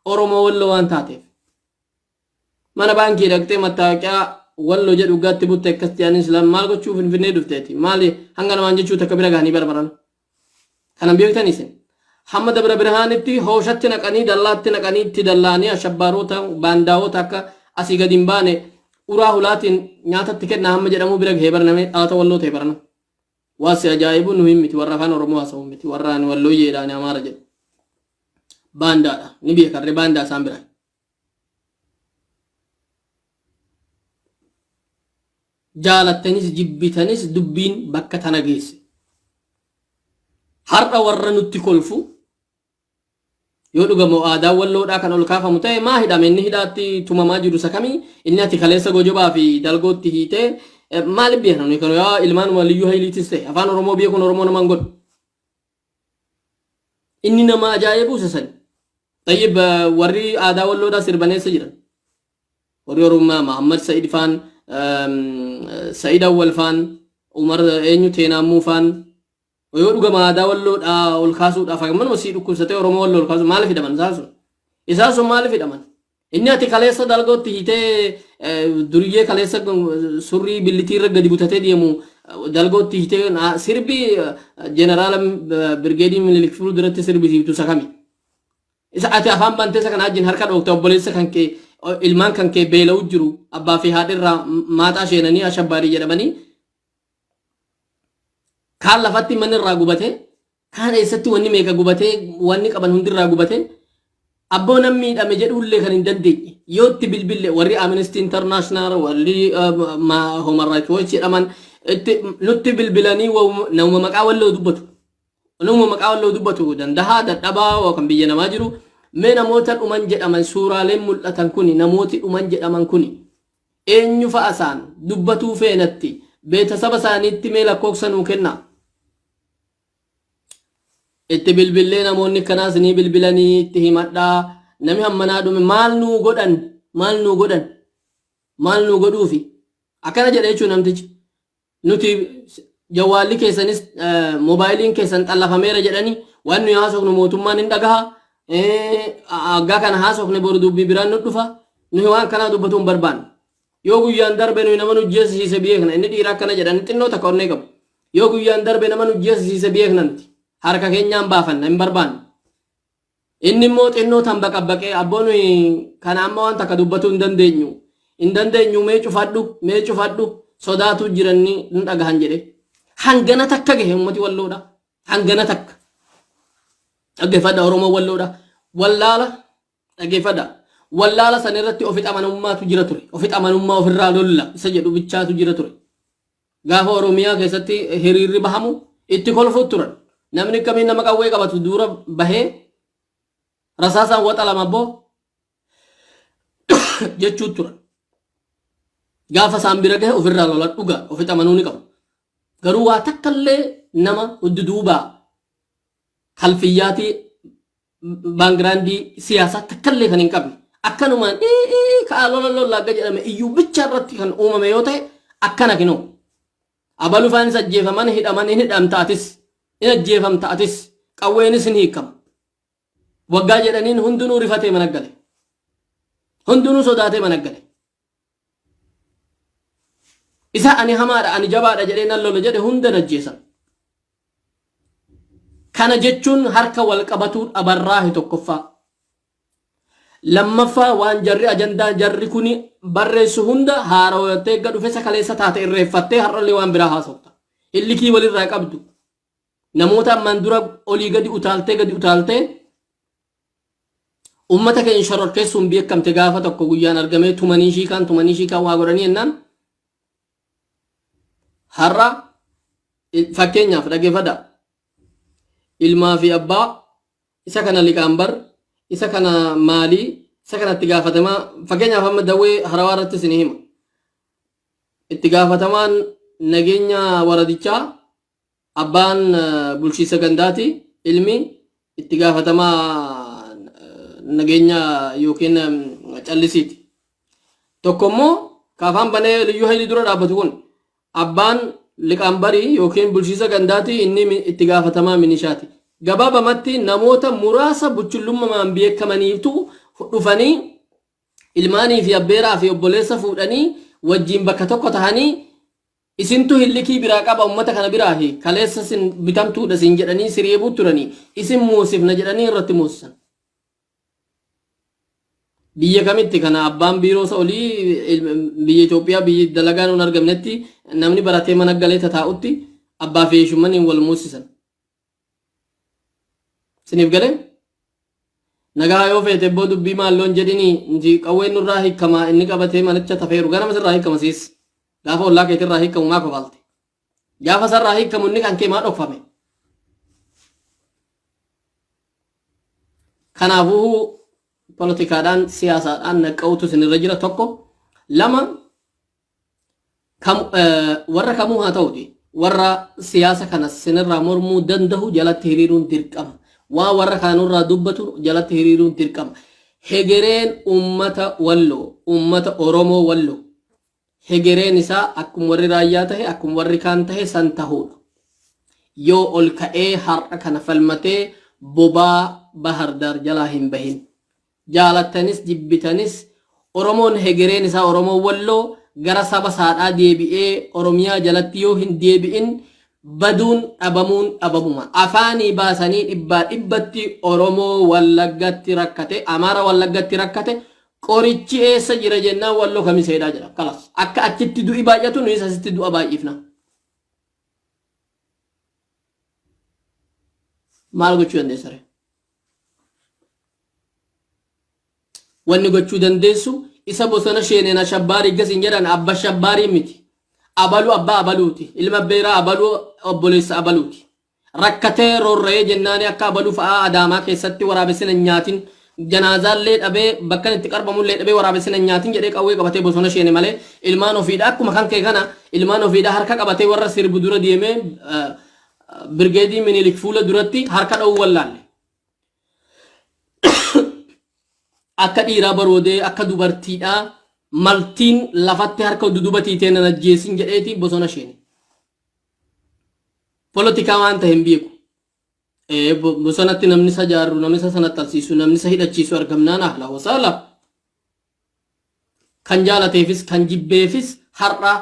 Oromoo Walloo waan taateef mana baankii dhaqxee mattaaqiyaa Walloo jedhu gaatti butte Kiristiyaan Islaam maal gochuu Finfinnee dhufteeti maali hanga namaan jechuu takka bira gaanii barbaran kanan beektan isin hamma Dabra Birhaanitti hooshatti naqanii dallaatti naqanii itti dallaanii ashabbaarota baandaawota akka asii gadi hin baane uraa hulaatiin nyaatatti kennaa hamma jedhamu bira gahee baraname dhalata Walloo ta'e barana waan si ajaa'ibu nu hin miti warra afaan Oromoo haasa'u miti warra ani Wallooyyeedhaan Amaara jedhu baandaadha ni beekarree baandaa isaan biraa. Jaalattanis jibbitanis dubbiin bakka tana geesse. Har'a warra nutti kolfu yoo dhugamoo aadaa Walloodhaa kan ol kaafamu ta'e maa hidhame inni hidhaatti tumamaa jiru isa kamii inni ati kaleessa gojobaa fi dalgootti hiitee maaliif beekan kan yaa ilmaan waliyyuu hayliitis ta'e afaan Oromoo beekuun Oromoo namaan godhu inni nama ajaa'ibu sasan tayyib warri aadaa Walloodhaa sirbaneessa jiran warri Oromoo Muhammad Sa'iid faan Sa'iid Awwal faan Umar eenyu Teenaamuu faan yoo dhugama aadaa walloodha ol kaasuudhaaf hagamman masii dhukkubsatee oromoo walloo ol kaasu maaliif hidhaman isaan sun maaliif hidhaman inni ati kaleessa dalgootti hiitee duriyyee kaleessa surrii billitii irra gadi butatee deemu dalgootti hiitee sirbi jeneraala birgeedii minilik fuulduratti sirbisiiftu isa kami isa ati afaan bantee isa kana wajjin harka dhoofte obboleessa kan kee ilmaan kan kee beela'u jiru abbaa fi haadhirraa maaxaa sheenanii ashabbaarii jedhamanii kaan lafatti manni irraa gubatee kaan eessatti wanni meeqa gubatee wanni qaban hundirraa gubatee abboo nam miidhame jedhullee kan hin dandeenye yoo itti bilbille warri Amnesty International warri Human Rights Watch jedhaman nutti bilbilanii nama maqaa walloo dubbatu dandahaa dadhabaa kan biyya namaa jiru mee namoota dhuman jedhaman suuraaleen mul'atan kuni namooti dhuman jedhaman kuni eenyu fa'a isaan dubbatuu feenatti beetasaba isaaniitti mee lakkoofsa nuu kennaa itti bilbilee namoonni kanaas ni bilbilanii itti himadhaa nami hammanaa dhume maal nuu godhuufi akkana jedha jechuun namtichi nuti jawaalli keessanis moobaayiliin keessan xallafameera jedhanii waan nuyi haasofnu mootummaan hin dhagaha aggaa kana haasofne boru dubbii biraan nu dhufa nuyi waan kanaa dubbatuun barbaanne yoo guyyaan darbe nuyi nama nu jeesisiise beekna inni dhiira akkana jedhan xinnoo takka onnee qabu yoo guyyaan darbe nama nu jeesisiise beeknanti harka keenyaan baafanna hin barbaanne inni immoo xinnoo tan baqabaqee abboon kana amma waan takka dubbatuu hin dandeenyu mee cufadhu sodaatu jiranni nu dhagahan jedhe hangana takka gahe ummati walloodha hangana takka dhaggeeffadha oromoo walloodha wallaala san irratti ofitti amanamummaatu jira ture ofitti amanamummaa ofirraa lolla isa jedhu bichaatu jira ture gaafa oromiyaa keessatti hiriirri bahamu itti kolfuu turan namni kamiin nama qawwee qabatu dura bahee rasaasaan waxa lama boo jechuu turan gaafa isaan bira gahe ofirraa lola dhugaa ofitti amanuu ni qabu garuu waa takkallee nama hudduubaa kalfiyyaatii baangiraandii siyaasaa takkallee kan hin qabne akkanumaan kaa lola akka jedhame iyyuu bicha irratti kan uumame yoo ta'e akkana kinoo abalufaan isa ajjeefaman hidhaman hin hidhamtaatis in ajjeefamtaatis qawweenis hin hiikam waggaa jedhaniin hundinuu rifatee mana gale hundinuu sodaatee mana gale isa ani hamaadha ani jabaadha jedhee nan lola jedhe hunda ajjeesan kana jechuun harka wal qabatuu dhabarraa tokkoffaa lammaffaa waan jarri ajandaa jarri kuni barreessu hunda haarawattee gad dhufe sakaleessa taate irreeffattee har'allee waan biraa haasofta illikii walirraa qabdu namoota ammaan dura olii gadi utaaltee ummata keenya shororkeessuun beekamte gaafa tokko guyyaan argamee tumanii shiikaan waa godhanii ennaan har'a fakkeenyaaf dhaggeeffadha ilmaa fi abbaa isa kana liqaambar isa kana maalii isa kanatti gaafatamaa fakkeenyaaf amma dawwee harawaa irratti isin hima itti gaafatamaan nageenya waradichaa abbaan bulchiisa gandaati ilmi itti gaafatamaa nageenya yookiin callisiiti tokko immoo kaafaan banee liyyuu hayli dura dhaabbatu kun abbaan liqaambarii yookiin bulchiisa gandaati inni itti gaafatamaa minishaati gabaabamatti namoota muraasa buchullummaan beekamaniitu dhufanii ilmaanii fi abbeeraa fi obboleessa fuudhanii wajjiin bakka tokko tahanii isintu hillikii biraa qaba ummata kana biraahi kaleessa sin bitamtuudha sin jedhanii siriibuu turanii isin muusifna jedhanii irratti muusisan biyya kamitti kana abbaan biiroosa olii biyya Itoophiyaa biyya dalagaan hin argamnetti namni baratee mana galee taa'utti abbaa fi shumaniin wal muusisan siniif galee nagaa yoo feete boo dubbii maalloon jedhini inji qawween nurraa hiikama inni qabatee manicha tafeeru ganama sirraa hiikama siis gaafa ollaa keetirraa hiikamu maa kofaalte gaafa sarraa hiikamu inni kan kee maa dhokfame kanaafuu politikaadhaan siyaasaadhaan naqqa'utu sinirra jira tokko lama warra kamuu haa ta'uti warra siyaasa kana sinirraa mormuu danda'u jalatti hiriiruun dirqama waa warra kaanurraa dubbatu jalatti hiriiruun dirqama hegereen ummata walloo ummata oromoo walloo hegereen isaa akkuma warri raayyaa tahe akkuma warri kaan tahe san tahuudha yoo ol ka'ee har'a kana falmatee bobaa bahar dar jalaa hin bahin. Jaalattanis jibbitanis Oromoon hegereen isaa Oromoo Walloo gara saba saadhaa deebi'ee Oromiyaa jalatti yoo hin deebi'in baduun dhabamuun dhabamuma. Afaanii baasanii dhibbaa dhibbatti Oromoo Wallaggatti rakkate, Amaara Wallaggatti rakkate, qorichi eessa jira jennaan Walloo kamiseedhaa jira. Kalas akka achitti du'i baay'atu nuyi asitti du'a baay'ifna. Maal gochuu dandeessa ree? Wanni gochuu dandeessu isa bosona sheenena shabbaarii gasiin jedhan abba shabbaarii miti. Abalu abbaa abaluuti. Ilma beeraa abaluu obboleessa abaluuti. Rakkatee roorra'ee jennaani akka abaluu fa'aa Adaamaa keessatti waraabessina nyaatin janaazaallee dhabee bakka itti qarbamullee dhabee waraabessina nyaatin jedhee qawwee qabatee bosona sheene malee ilmaan ofiidha akkuma kan kee kana ilmaan ofiidha harka qabatee warra sirbu dura deemee Birgeedii Minilik fuula duratti harka dha'uu wallaalle. Akka dhiiraa baroodee akka dubartiidhaa maltiin lafatti harka dudubatii ta'e nan ajjeesin jedheeti bosona sheene. Politikaa waan ta'e hin beeku. Bosonatti namni isa jaarru, namni isa sana tarsiisu, namni isa hidhachiisu argamnaan ahla wasaala. Kan jaalateefis kan jibbeefis har'a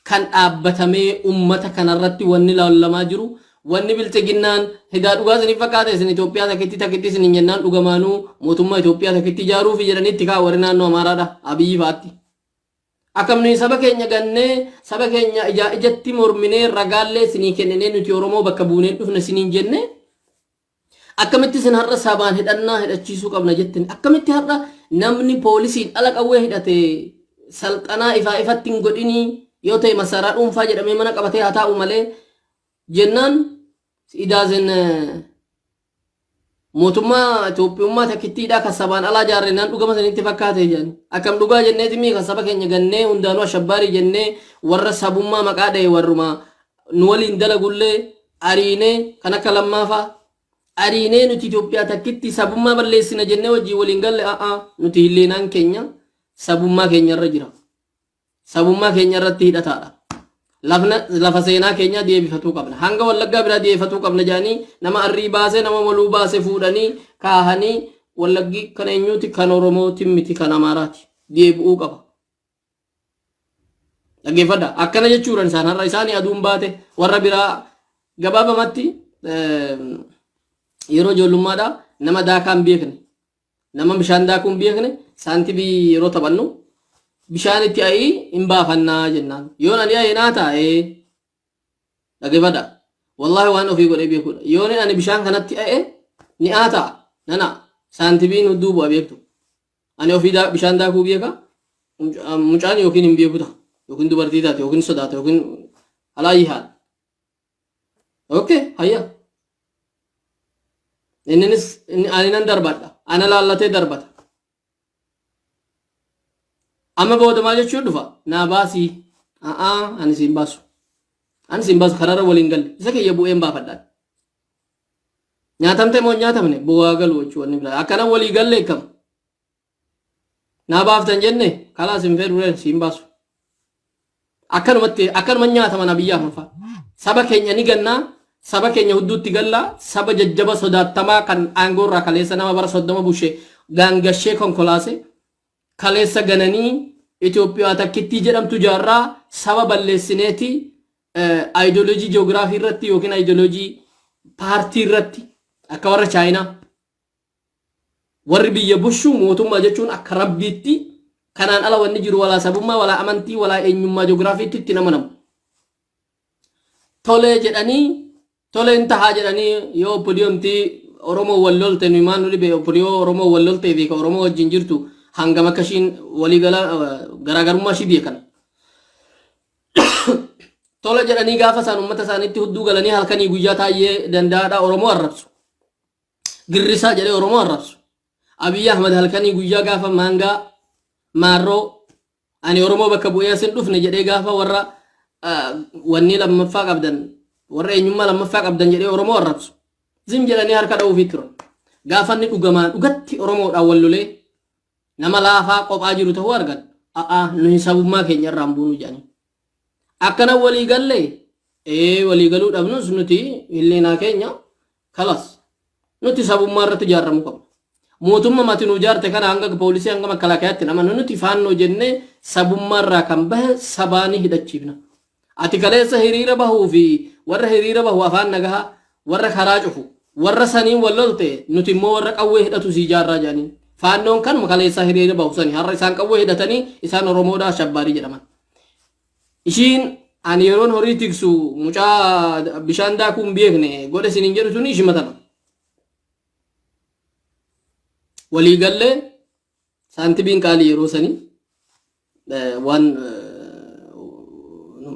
kan dhaabbatamee ummata kanarratti wanni lallamaa jiru wanni bilchiginnaan hidaa dhugaa isiniif fakkaate isin Itoophiyaa takkitti isin jennaan dhugamaanuu mootummaa Itoophiyaa takkitti ijaaruu fi jedhanitti kaa warri naannoo Amaaraadha Abiyyi faatti. Akkamni saba keenya gannee saba keenya ijatti morminee ragaallee isinii kennee nuti Oromoo bakka buuneen dhufne isiniin jenne akkamitti isin har'a sabaan hidhannaa hidhachiisuu qabna jettin akkamitti har'a namni poolisiin ala qawwee hidhate salxanaa ifatti hin godhinii yoo ta'e masaraa dhuunfaa jedhamee mana qabatee haa taa'u malee jennaan idaazen mootummaa Itoophiyummaa takkittiidhaa kan sabaan alaa jaarreenaan dhugama sanitti fakkaate jedhan akkam dhugaa jenneeti mii kan saba keenya gannee hundaanuu ashabbaarii jennee warra sabummaa maqaa dha'e warruma nu waliin dalagullee ariinee kan akka lammaafaa ariinee nuti Itoophiyaa takkitti sabummaa balleessina jennee wajjii waliin galle nuti hilleenaan keenya sabummaa keenyarra jira. Sabummaa keenyarratti hidhataadha. Lafa seenaa keenya deebifatuu qabna. Hanga Wallaggaa biraa deebifatuu qabna jedhanii nama arrii baasee nama waluu baasee fuudhanii kaahanii Wallaggi kan eenyuuti kan Oromooti miti kan Amaaraati. Deebi'uu qaba. Dhaggeeffadha. Akkana jechuudhaan isaan har'a isaanii aduun baate warra biraa gabaabamatti yeroo ijoollummaadha nama daakaa hin beekne nama bishaan daakuu hin beekne saantibii yeroo taphannu bishaan itti ayii hin baafannaa jennaan yoon ani ayii naa taa'ee dhaggeeffadha wallahi waan ofii godhee beekudha yoon ani bishaan kanatti ayee ni aataa nana saantibiin hudduu bu'a beektu ani ofii bishaan daakuu beeka mucaan yookiin hin beeku ta'a yookiin dubartii taate yookiin sodaata yookiin alaayyii haadha okay hayya innis ani nan darbadha ana laallatee darbata amma booda maal jechuun dhufa naa baasii ani siin baasu kararra waliin galle isa kiyya bu'een baafadhaan nyaatamte moo nyaatamne bu'aa galu jechuu wanni biraa akkana walii galle kam naa baaftan jenne kalaas hin fedhureen siin baasu akkanuma nyaataman abiyyaa manfaa saba keenya ni gannaa saba keenya hudduutti galla saba jajjaba sodaatamaa kan aangoo irraa kaleessa nama bara 30 bushee gaangashee konkolaase kaleessa gananii Itoophiyaa takkittii jedhamtu jaarraa saba balleessineeti ideoloojii ji'oogiraafii irratti yookiin ideoloojii paartii irratti akka warra chaayinaa warri biyya bushuu mootummaa jechuun akka rabbiitti kanaan ala wanni jiru walaa sabummaa walaa amantii walaa eenyummaa ji'oogiraafiitti itti namanamu tolee jedhanii toleen tahaa jedhanii yoo obboliyoomti Oromoo wallolte nu imaan nu dhibe obboliyoo Oromoo wallolte fi Oromoo wajjin jirtu hangam akka ishiin waliigala garaagarummaa ishii beekan tola jedhanii gaafa isaan uummata isaaniitti hudduu galanii halkanii guyyaa taa'ee danda'aadha Oromoo arrabsu girrisaa jedhee Oromoo arrabsu Abiyyi Ahmad halkanii guyyaa gaafa maangaa maarroo ani Oromoo bakka bu'ee asin dhufne jedhee gaafa warra wanni lammaffaa qabdan warra eenyummaa lammaffaa qabdan jedhee Oromoo arrabsu zim jedhanii harka dha'uufii turan gaafa inni dhugamaan dhugatti Oromoodhaan wallolee nama laafaa qophaa jiru ta'uu argan nuyi sabummaa keenya irraan buunu jedhanii akkana walii galle walii galuu dhabnus nuti illeenaa keenya kalas nuti sabummaa irratti ijaaramu qabna. Mootummaa mati nu ijaarte kana hanga poolisii hanga makalaakiyaatti namannu nuti faannoo jennee sabummaa irraa kan bahe sabaanii hidhachiifna. Ati kaleessa hiriira bahuu fi warra hiriira bahu afaan nagahaa warra karaa cufu warra saniin wallolte nuti immoo warra qawwee hidhatu si ijaarraa jedhaniin. Faannoon kan kaleessa hiriira bahu sanii har'a isaan qawwee hidhatanii isaan Oromoodhaa shabbaarii jedhaman. Ishiin ani yeroon horii tiksu mucaa bishaan daakuu hin beekne godhe siniin jedhu suni ishii matana. Walii gallee saantibiin qaalii yeroo sanii waan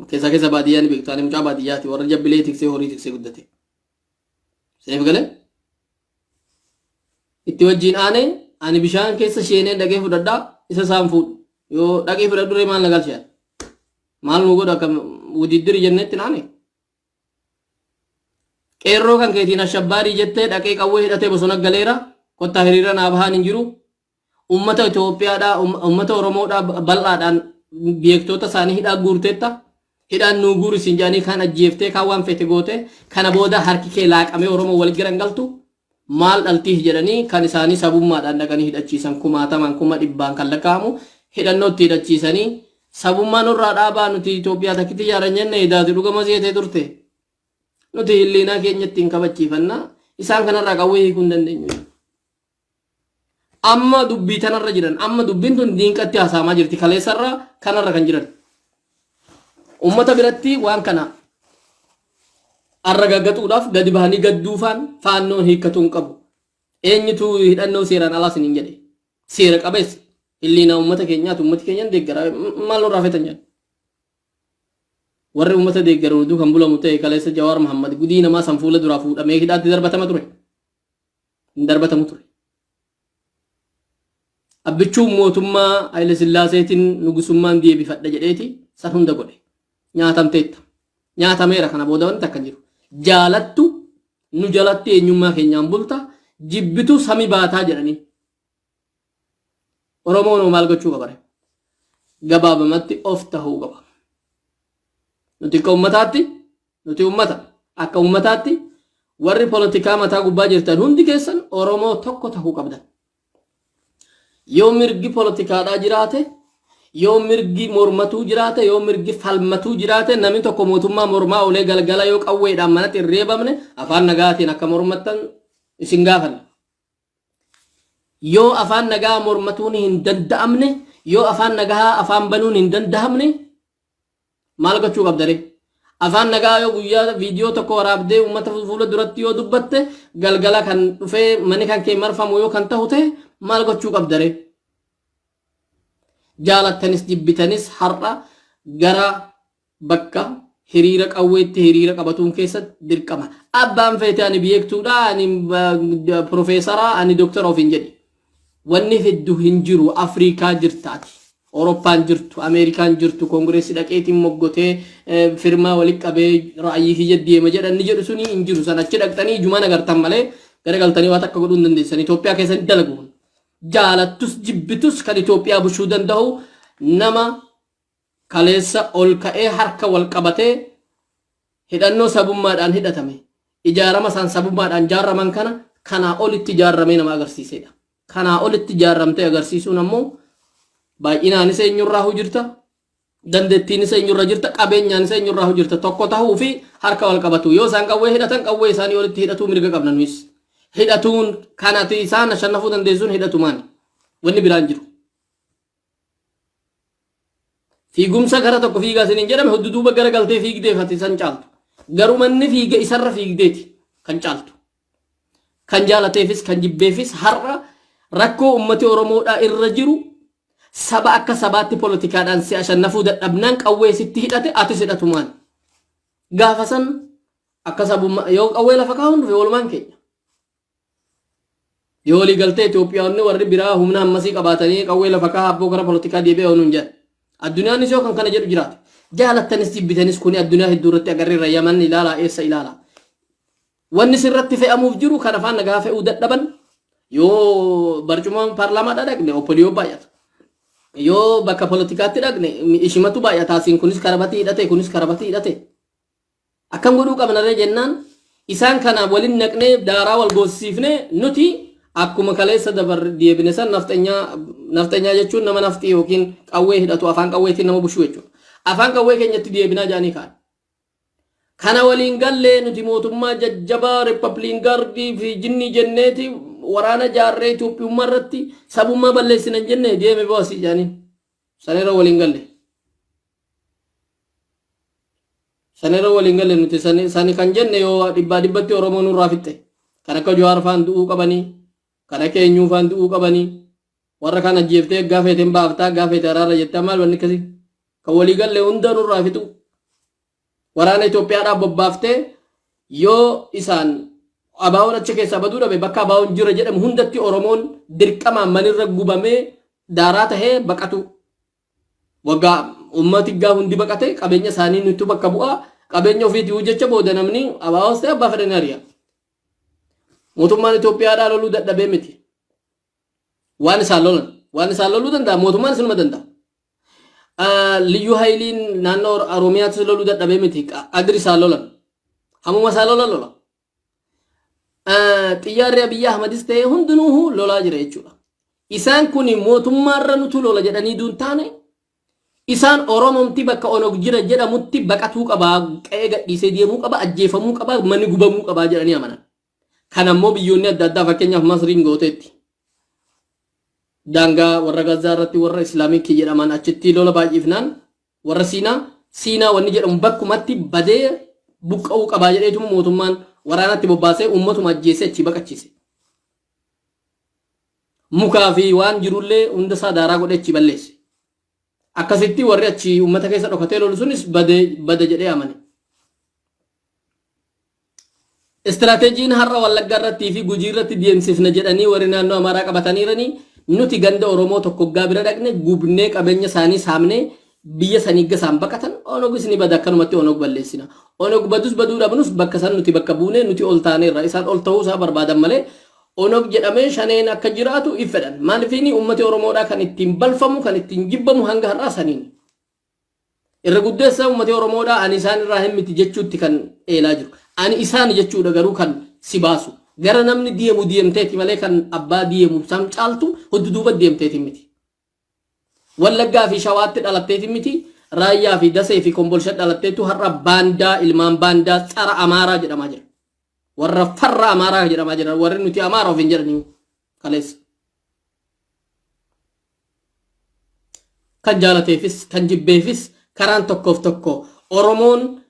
keessa baadiyyaa ni beektu. Ani mucaa baadiyyaati warra jabbilee tiksee horii tiksee guddate. Seef galee itti wajjin aanee ani bishaan keessa sheenee dhaqee fudhadhaa isa saan fuudhu. Yoo dhaqee fudhadhuree maal nagalchaa? Maal nu godha akkam wudiddiri jennetti naane? Qeerroo kan keetiin ashabbaarii jettee dhaqee qawwee hidhatee bosona galeera. Kottaa hiriira naa bahaan hin jiru. Ummata Itoophiyaadhaa ummata Oromoodhaa bal'aadhaan beektoota isaanii hidhaa guurteetta. Hidhaan nuu guurisiin jedhanii kan ajjeeftee kan waan fete goote kana booda harki kee laaqamee Oromoo wal giran galtu maal dhaltii jedhanii kan isaanii sabummaadhaan dhaqanii hidhachiisan kumaataman kuma dhibbaan kan lakkaa'amu hidhannootti hidhachiisanii sabummaan irraa dhaabaa nuti Itoophiyaa takkitti ijaaran jenne hidaati dhugama seetee turte. Nuti hilliinaa keenyatti hin kabachiifannaa isaan kanarraa qawwee hiikuu hin dandeenyu. Amma dubbii tanarra jiran amma dubbiin tun diinqatti haasaamaa jirti kaleessarraa kanarra kan jiran. Ummata biratti waan kana arragaggatuudhaaf gadi bahanii gadduufaan faannoon hiikkatuun qabu. Eenyutu hidhannoo seeraan alaas hin jedhe. Seera qabeessa hilliina ummata keenyaati ummati keenyan deeggara maal nurraa fetan jedhan. Warri ummata deeggaru kan bulamu ta'e kaleessa Jawaar Muhammad gudii namaa san fuula duraa fuudhamee hidhaatti darbatama ture. Hin darbatamu ture. Abbichuun mootummaa Haile Sillaaseetiin nugusummaan deebifadha jedheeti san hunda godhe. Nyaatamteetta. Nyaatameera kana booda wanti akka jiru. Jaalattu nu jalatti eenyummaa keenyaan bulta jibbitu sami baataa jedhanii. Oromoon maal gochuu qaba? Gabaabamatti of tahuu qaba. Nuti akka ummataatti nuti ummata akka ummataatti warri poolitikaa mataa gubbaa jirtan hundi keessan Oromoo tokko tahuu qabdan. Yoo mirgi poolitikaadhaa jiraate yoo mirgi mormatuu jiraate yoo mirgi falmatuu jiraate namni tokko mootummaa mormaa olee galgala yoo qawweedhaan manatti hin reebamne afaan nagaatiin akka mormattan isin gaafanna. Yoo afaan nagaa mormatuun hin danda'amne yoo afaan nagaa afaan banuun hin danda'amne maal gochuu qabdare? Afaan nagaa yoo guyyaa viidiyoo tokko waraabdee uummata fuula duratti yoo dubbatte galgala kan dhufee manni kan kee marfamu yoo kan ta'u ta'e maal gochuu qabdare? Jaalattanis jibbitanis har'a gara bakka hiriira qawweetti hiriira qabatuun keessatti dirqama. Abbaan feete ani beektuudha ani profeesaraa ani doktara ofiin jedhi. Wanni hedduu hin jiru Afrikaa jirtaati. Awurooppaan jirtu Ameerikaan jirtu koongireesii dhaqeetiin moggotee firmaa walitti qabee raayii kiyya deema jedhan ni jedhu suni hin jiru. San achi dhaqxanii jumaan agartan malee garagaltanii waan akka godhuu hin dandeessan. Itoophiyaa keessatti dalagu. Jaalattus jibbitus kan Itoophiyaa bushuu danda'u nama kaleessa ol ka'ee harka wal qabatee hidhannoo sabummaadhaan hidhatame ijaarama san sabummaadhaan jaaraman kana kanaa olitti ijaaramee nama agarsiisedha. Kanaa olitti ijaaramtee agarsiisuun ammoo baay'inaanis eenyurraa hojirta dandeettiinis eenyurra jirta qabeenyaanis eenyurraa hojirta tokko tahuu fi harka wal qabatu yoo isaan qawwee hidhatan qawwee isaanii olitti hidhatuu mirga qabna nuyi. Hidhatuun kanati isaan ashannafuu dandeessuun hidhatumaan wanni biraan jiru. Fiigumsa gara tokko fiigaa isiniin jedhame hudduuba gara galtee fiigdeefati san caaltu. Garuu manni fiiga isarra fiigdeeti kan caaltu. Kan jaalateefis kan jibbeefis har'a rakkoo ummati Oromoodhaa irra jiru saba akka sabaatti poolitikaadhaan si ashannafuu dadhabnaan qawwee sitti hidhate atis hidhatumaan. Gaafa san akka sabummaa yoo qawwee lafa kaa'uun dhufe walumaan keenya. Yoo walii galtee Itoophiyaanni warri biraa humna ammasii qabaatanii qawwee lafa kaa'aa abboo gara poolitikaa deebi'ee oonuun jedha. Addunyaanis yoo kan kana jedhu jiraate. Jaalattanis jibbitanis kuni addunyaa hedduu irratti agarreerra Yaman ilaalaa eessa ilaalaa. Wanni sirratti fe'amuuf jiru kan afaan nagaa fe'uu dadhaban yoo barcuma paarlaamaadhaa dhaqne oppoliyoo baay'ata. Yoo bakka poolitikaatti dhaqne ishimatu baay'ata asiin kunis karabatii hidhate kunis karabatii hidhate. akkam godhuu qabnarree jennaan isaan kana waliin naqnee daaraa wal goosifne nuti akkuma kaleessa dabar deebine san naftanyaa jechuun nama nafti yookiin qawwee hidhatu afaan qawweetiin nama bushuu jechuudha. Afaan qawwee keenyatti deebinaa jaanii kaan. Kana waliin gallee nuti mootummaa jajjabaa Riippabliin Gaardii fi Jinnii jenneeti waraana jaarree Itoophiyaa irratti sabummaa balleessinan jenne deeme boosii jaanii. Sanirra waliin galle. Sanirra waliin galle nuti sani kan jenne yoo dhibbatti Oromoo nurraa fixe. Kan akka Jawaar faan du'uu qabanii, kan akka eenyuu faan du'uu qabanii, warra kana jeeftee gaafeetiin baaftaa gaafeete araarra jettee maal wanni akkasii. Kan walii galle hunda nurraa fixu. Waraana Itoophiyaadhaaf bobbaaftee yoo isaan abaawoon achi keessaa baduu dhabe bakka abaawoon jira jedhamu hundatti Oromoon dirqamaan manirra gubamee daaraa tahee baqatu. Waggaa ummati gaa hundi baqate qabeenya isaanii nutti bakka bu'aa qabeenya ofiitii jecha booda namni abaawoos ta'e abbaa fedhanii ari'a. Mootummaan Itoophiyaadhaa loluu dadhabee miti. Waan isaan loluu danda'a mootummaan isinuma danda'a. Liyyuu hayliin naannoo Oromiyaatti loluu dadhabee miti agri isaan lolan. Hamuma isaan lola. Xiyyaarri Abiyyi Ahmadis ta'e hundinuu lolaa jira jechuudha. Isaan kun mootummaarra nutu lola jedhanii duun taane isaan Oromomti bakka Onog jira jedhamutti baqatuu qabaa qe'ee gadhiisee deemuu qaba ajjeefamuu qaba manni gubamuu qabaa jedhanii amanan. Kan ammoo biyyoonni adda addaa fakkeenyaaf Masriin gooteetti. Daangaa warra Gazaa irratti warra Islaamikii jedhaman achitti lola baay'ifnaan warra Siinaa wanni jedhamu bakkumatti badee buqqa'uu qabaa jedheetuma mootummaan waraanatti bobbaasee uummatuma ajjeesee achi baqachiise. Mukaa fi waan jirullee hunda isaa daaraa godhee achi balleesse. Akkasitti warri achi uummata keessa dhokatee lolu sunis bada jedhee amane. Istiraateejiin har'a Wallaggaa irrattii fi Gujii irratti deemsifna jedhanii warri naannoo Amaaraa qabataniiranii nuti ganda Oromoo tokko bira dhaqne gubnee qabeenya isaanii saamnee biyya sanii gasaan baqatan Onogis ni bada akkanumatti Onog balleessina. Onog badus baduu dhabnus bakka san nuti bakka buunee nuti ol taaneerra isaan ol ta'uu isaa barbaadan malee Onog jedhamee shaneen akka jiraatu ifedhan. Maaliifini uummati Oromoodhaa kan ittiin balfamu kan ittiin jibbamu hanga har'aa saniin. Irra guddeessa uummati Oromoodhaa ani isaan irraa hin miti jechuutti kan eelaa jiru. Ani isaan jechuudha garuu kan si baasu. Gara namni deemteeti malee kan abbaa deemu sam caaltu hudduuba deemteeti miti. Wallaggaa fi Shawaatti dhalatteeti miti. Raayyaa fi Dasee fi Kombolsha dhalatteetu har'a baandaa ilmaan baandaa tsara Amaaraa jedhamaa jira. Warra farra Amaaraa jedhamaa jira. Warri nuti Amaaraa of hin jedhanii kaleessa. Kan jaalateefis kan jibbeefis karaan tokkoof tokko Oromoon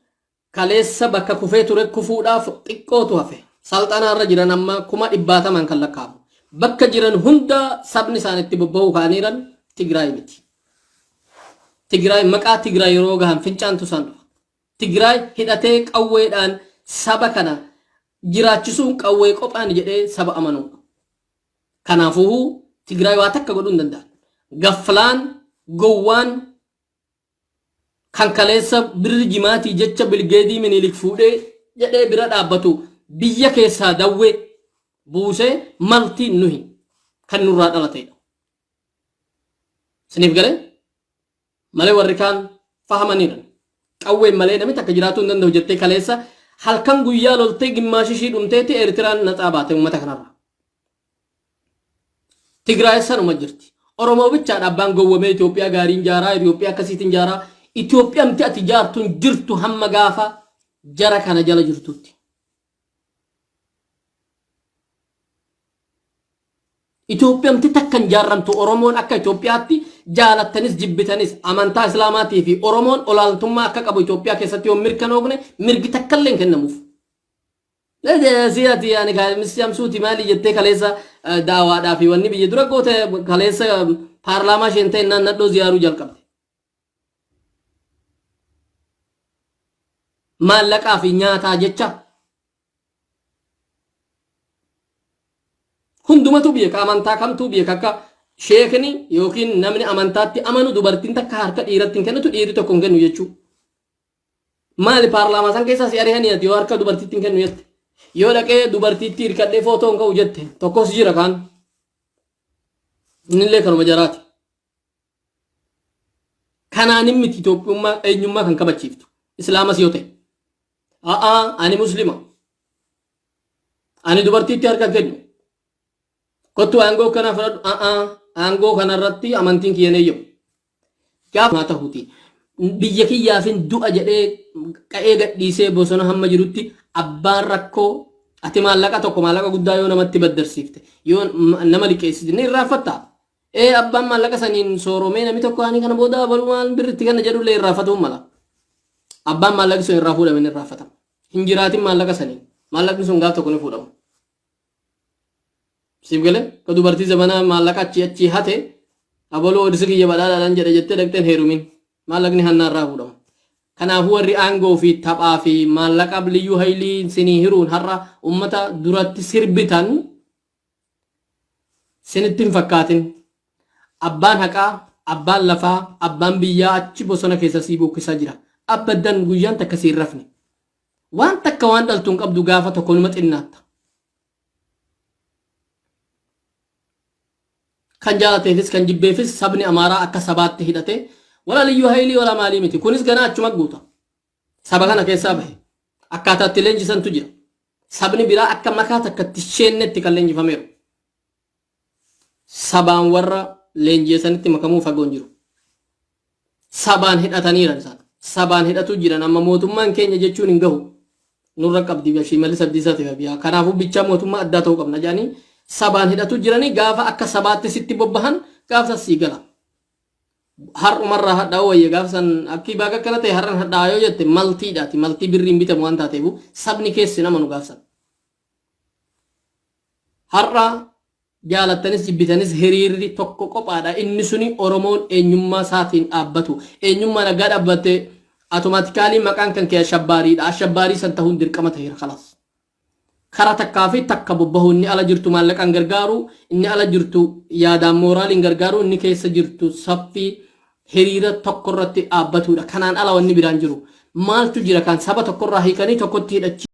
kaleessa bakka kufee ture kufuudhaaf xiqqootu hafe. Salxanaarra jiran amma 100,000 kan lakkaa'amu. Bakka jiran hunda sabni isaanitti bobba'uu kaaniiran Tigraay miti. Tigraay maqaa Tigraay yeroo gahan fincaantu isaan dhufa. Tigraay hidhatee qawweedhaan saba kana jiraachisuun qawwee qophaan jedhee saba amanuudha. Kanaafuu Tigraay waa takka godhuu hin danda'an. Gaflaan gowwaan kan kaleessa birri jimaatii jecha Bilgeedii Minilik fuudhee jedhee bira dhaabbatu biyya keessaa dawwee buusee maltii nuhi kan nurraa dhalateedha. Siniif galee malee warri kaan fahamaniiran qawween malee namni takka jiraatuu hin danda'u jettee kaleessa halkan guyyaa loltee gimmaashishii dhumteeti Eertiraan naxaa baate uummata kanarraa. Tigraay sanuma jirti. Oromoo bichaadha abbaan gowwamee Itoophiyaa gaariin jaaraa Itoophiyaa akkasiitiin jaaraa Itoophiyaa miti ati jaartuun jirtu hamma gaafa jara kana jala jirtutti. Itoophiyaa miti takkan jaarramtu Oromoon akka Itoophiyaatti jaalattanis jibbitanis amantaa Islaamaatii fi Oromoon olaaltummaa akka qabu Itoophiyaa keessatti yoo mirkanoofne mirgi takkallee hin kennamuuf. Siyaati yaani kaalis jamsuuti maali jettee kaleessa daawaadhaa fi wanni biyya dura goote kaleessa paarlaamaa isheen ta'e naannoo ziyaaruu jalqabde. Maallaqaa fi nyaataa jecha hundumatu beeka amantaa kamtuu beeka akka sheekni yookiin namni amantaatti amanu dubartiin takka harka dhiiratti hin kennitu dhiirri tokko hin kennu jechuudha. Maali paarlaamaa san keessaa si ari'anii yoo harka dubartiitti hin kennu jette yoo dhaqee dubartiitti hirkadhee footoo hin ka'u jette tokkos jira kaan innillee kanuma jaraati. Kanaan miti Itoophiyummaa eenyummaa kan kabachiiftu Islaamas yoo ta'e ani muslima ani dubartiitti harka kennu kottu aangoo kana fudhadhu aangoo kanarratti amantiin kiyyan eeyyamu gaafa maa ta'uuti biyya kiyyaafin du'a jedhee qa'ee gadhiisee bosona hamma jirutti abbaan rakkoo ati maallaqa tokko maallaqa guddaa yoo namatti baddarsiifte yoo nama liqeessite ni irraanfatta abbaan maallaqa saniin sooromee namni tokko ani kana booda balumaan birritti kana jedhullee irraanfatuun mala abbaan maallaqni sun irraa fuudhame ni irraanfatama hin jiraatin maallaqa saniin maallaqni sun gaaf tokko ni fuudhamu siif galee ka dubartii zamanaa maallaqa achi hate abaloo odisi kiyya badhaadhaan jedhe jettee dhaqxeen heerumin maallaqni hannaa irraa fuudhamu kanaafuu warri aangoo fi taphaa fi maallaqa liyyuu haylii sinii hiruun har'a ummata duratti sirbitan sinitti hin fakkaatin abbaan haqaa abbaan lafaa abbaan biyyaa achi bosona keessa sii bokkisaa jira abbadan guyyaan takka siin rafne waan takka waan dhaltuun qabdu gaafa tokko numa xinnaatta kan jaalateefis kan jibbeefis sabni amaaraa akka sabaatti hidhate wala liyyuu haylii wala maalii miti kunis ganaa achuma guuta saba kana keessaa bahe akkaataatti leenjisantu jira sabni biraa akka makaa takkatti sheennetti kan leenjifameeru sabaan warra leenjisanitti makamuu fagoon jiru sabaan hidhataniiran isaan sabaan hidhatu jiran amma mootummaan keenya jechuun hin gahu nurra qabdi bashii malis abdiisaatiif biyaa kanaafuu bichaa mootummaa addaa ta'uu qabna jaanii sabaan hidhatu jiranii gaafa akka sabaatti sitti bobbahan gaafa sii gala har'umarraa hadhaa'u wayya gaafa san akkii baaga akkana ta'e har'an hadhaa'aa yoo jette maltiidhaati maltii birriin bitamu waan taateefu sabni keessi nama nu gaafsan har'a jaalattanis jibbitanis hiriirri tokko qophaadha inni suni oromoon eenyummaa isaatiin dhaabbatu eenyummaa nagaa dhaabbatte automaatikaalii maqaan kan kee ashabbaariidha ashabbaarii san ta'uun dirqama ta'eera khalaas kara takkaa fi takka bobbahu inni ala jirtu maallaqaan gargaaru inni ala jirtu yaadaan mooraaliin gargaaru inni keessa jirtu saffii hiriira tokko irratti dhaabbatudha kanaan ala wanni biraan jiru maaltu jira kan saba tokko irraa hiikanii tokkotti hidhachi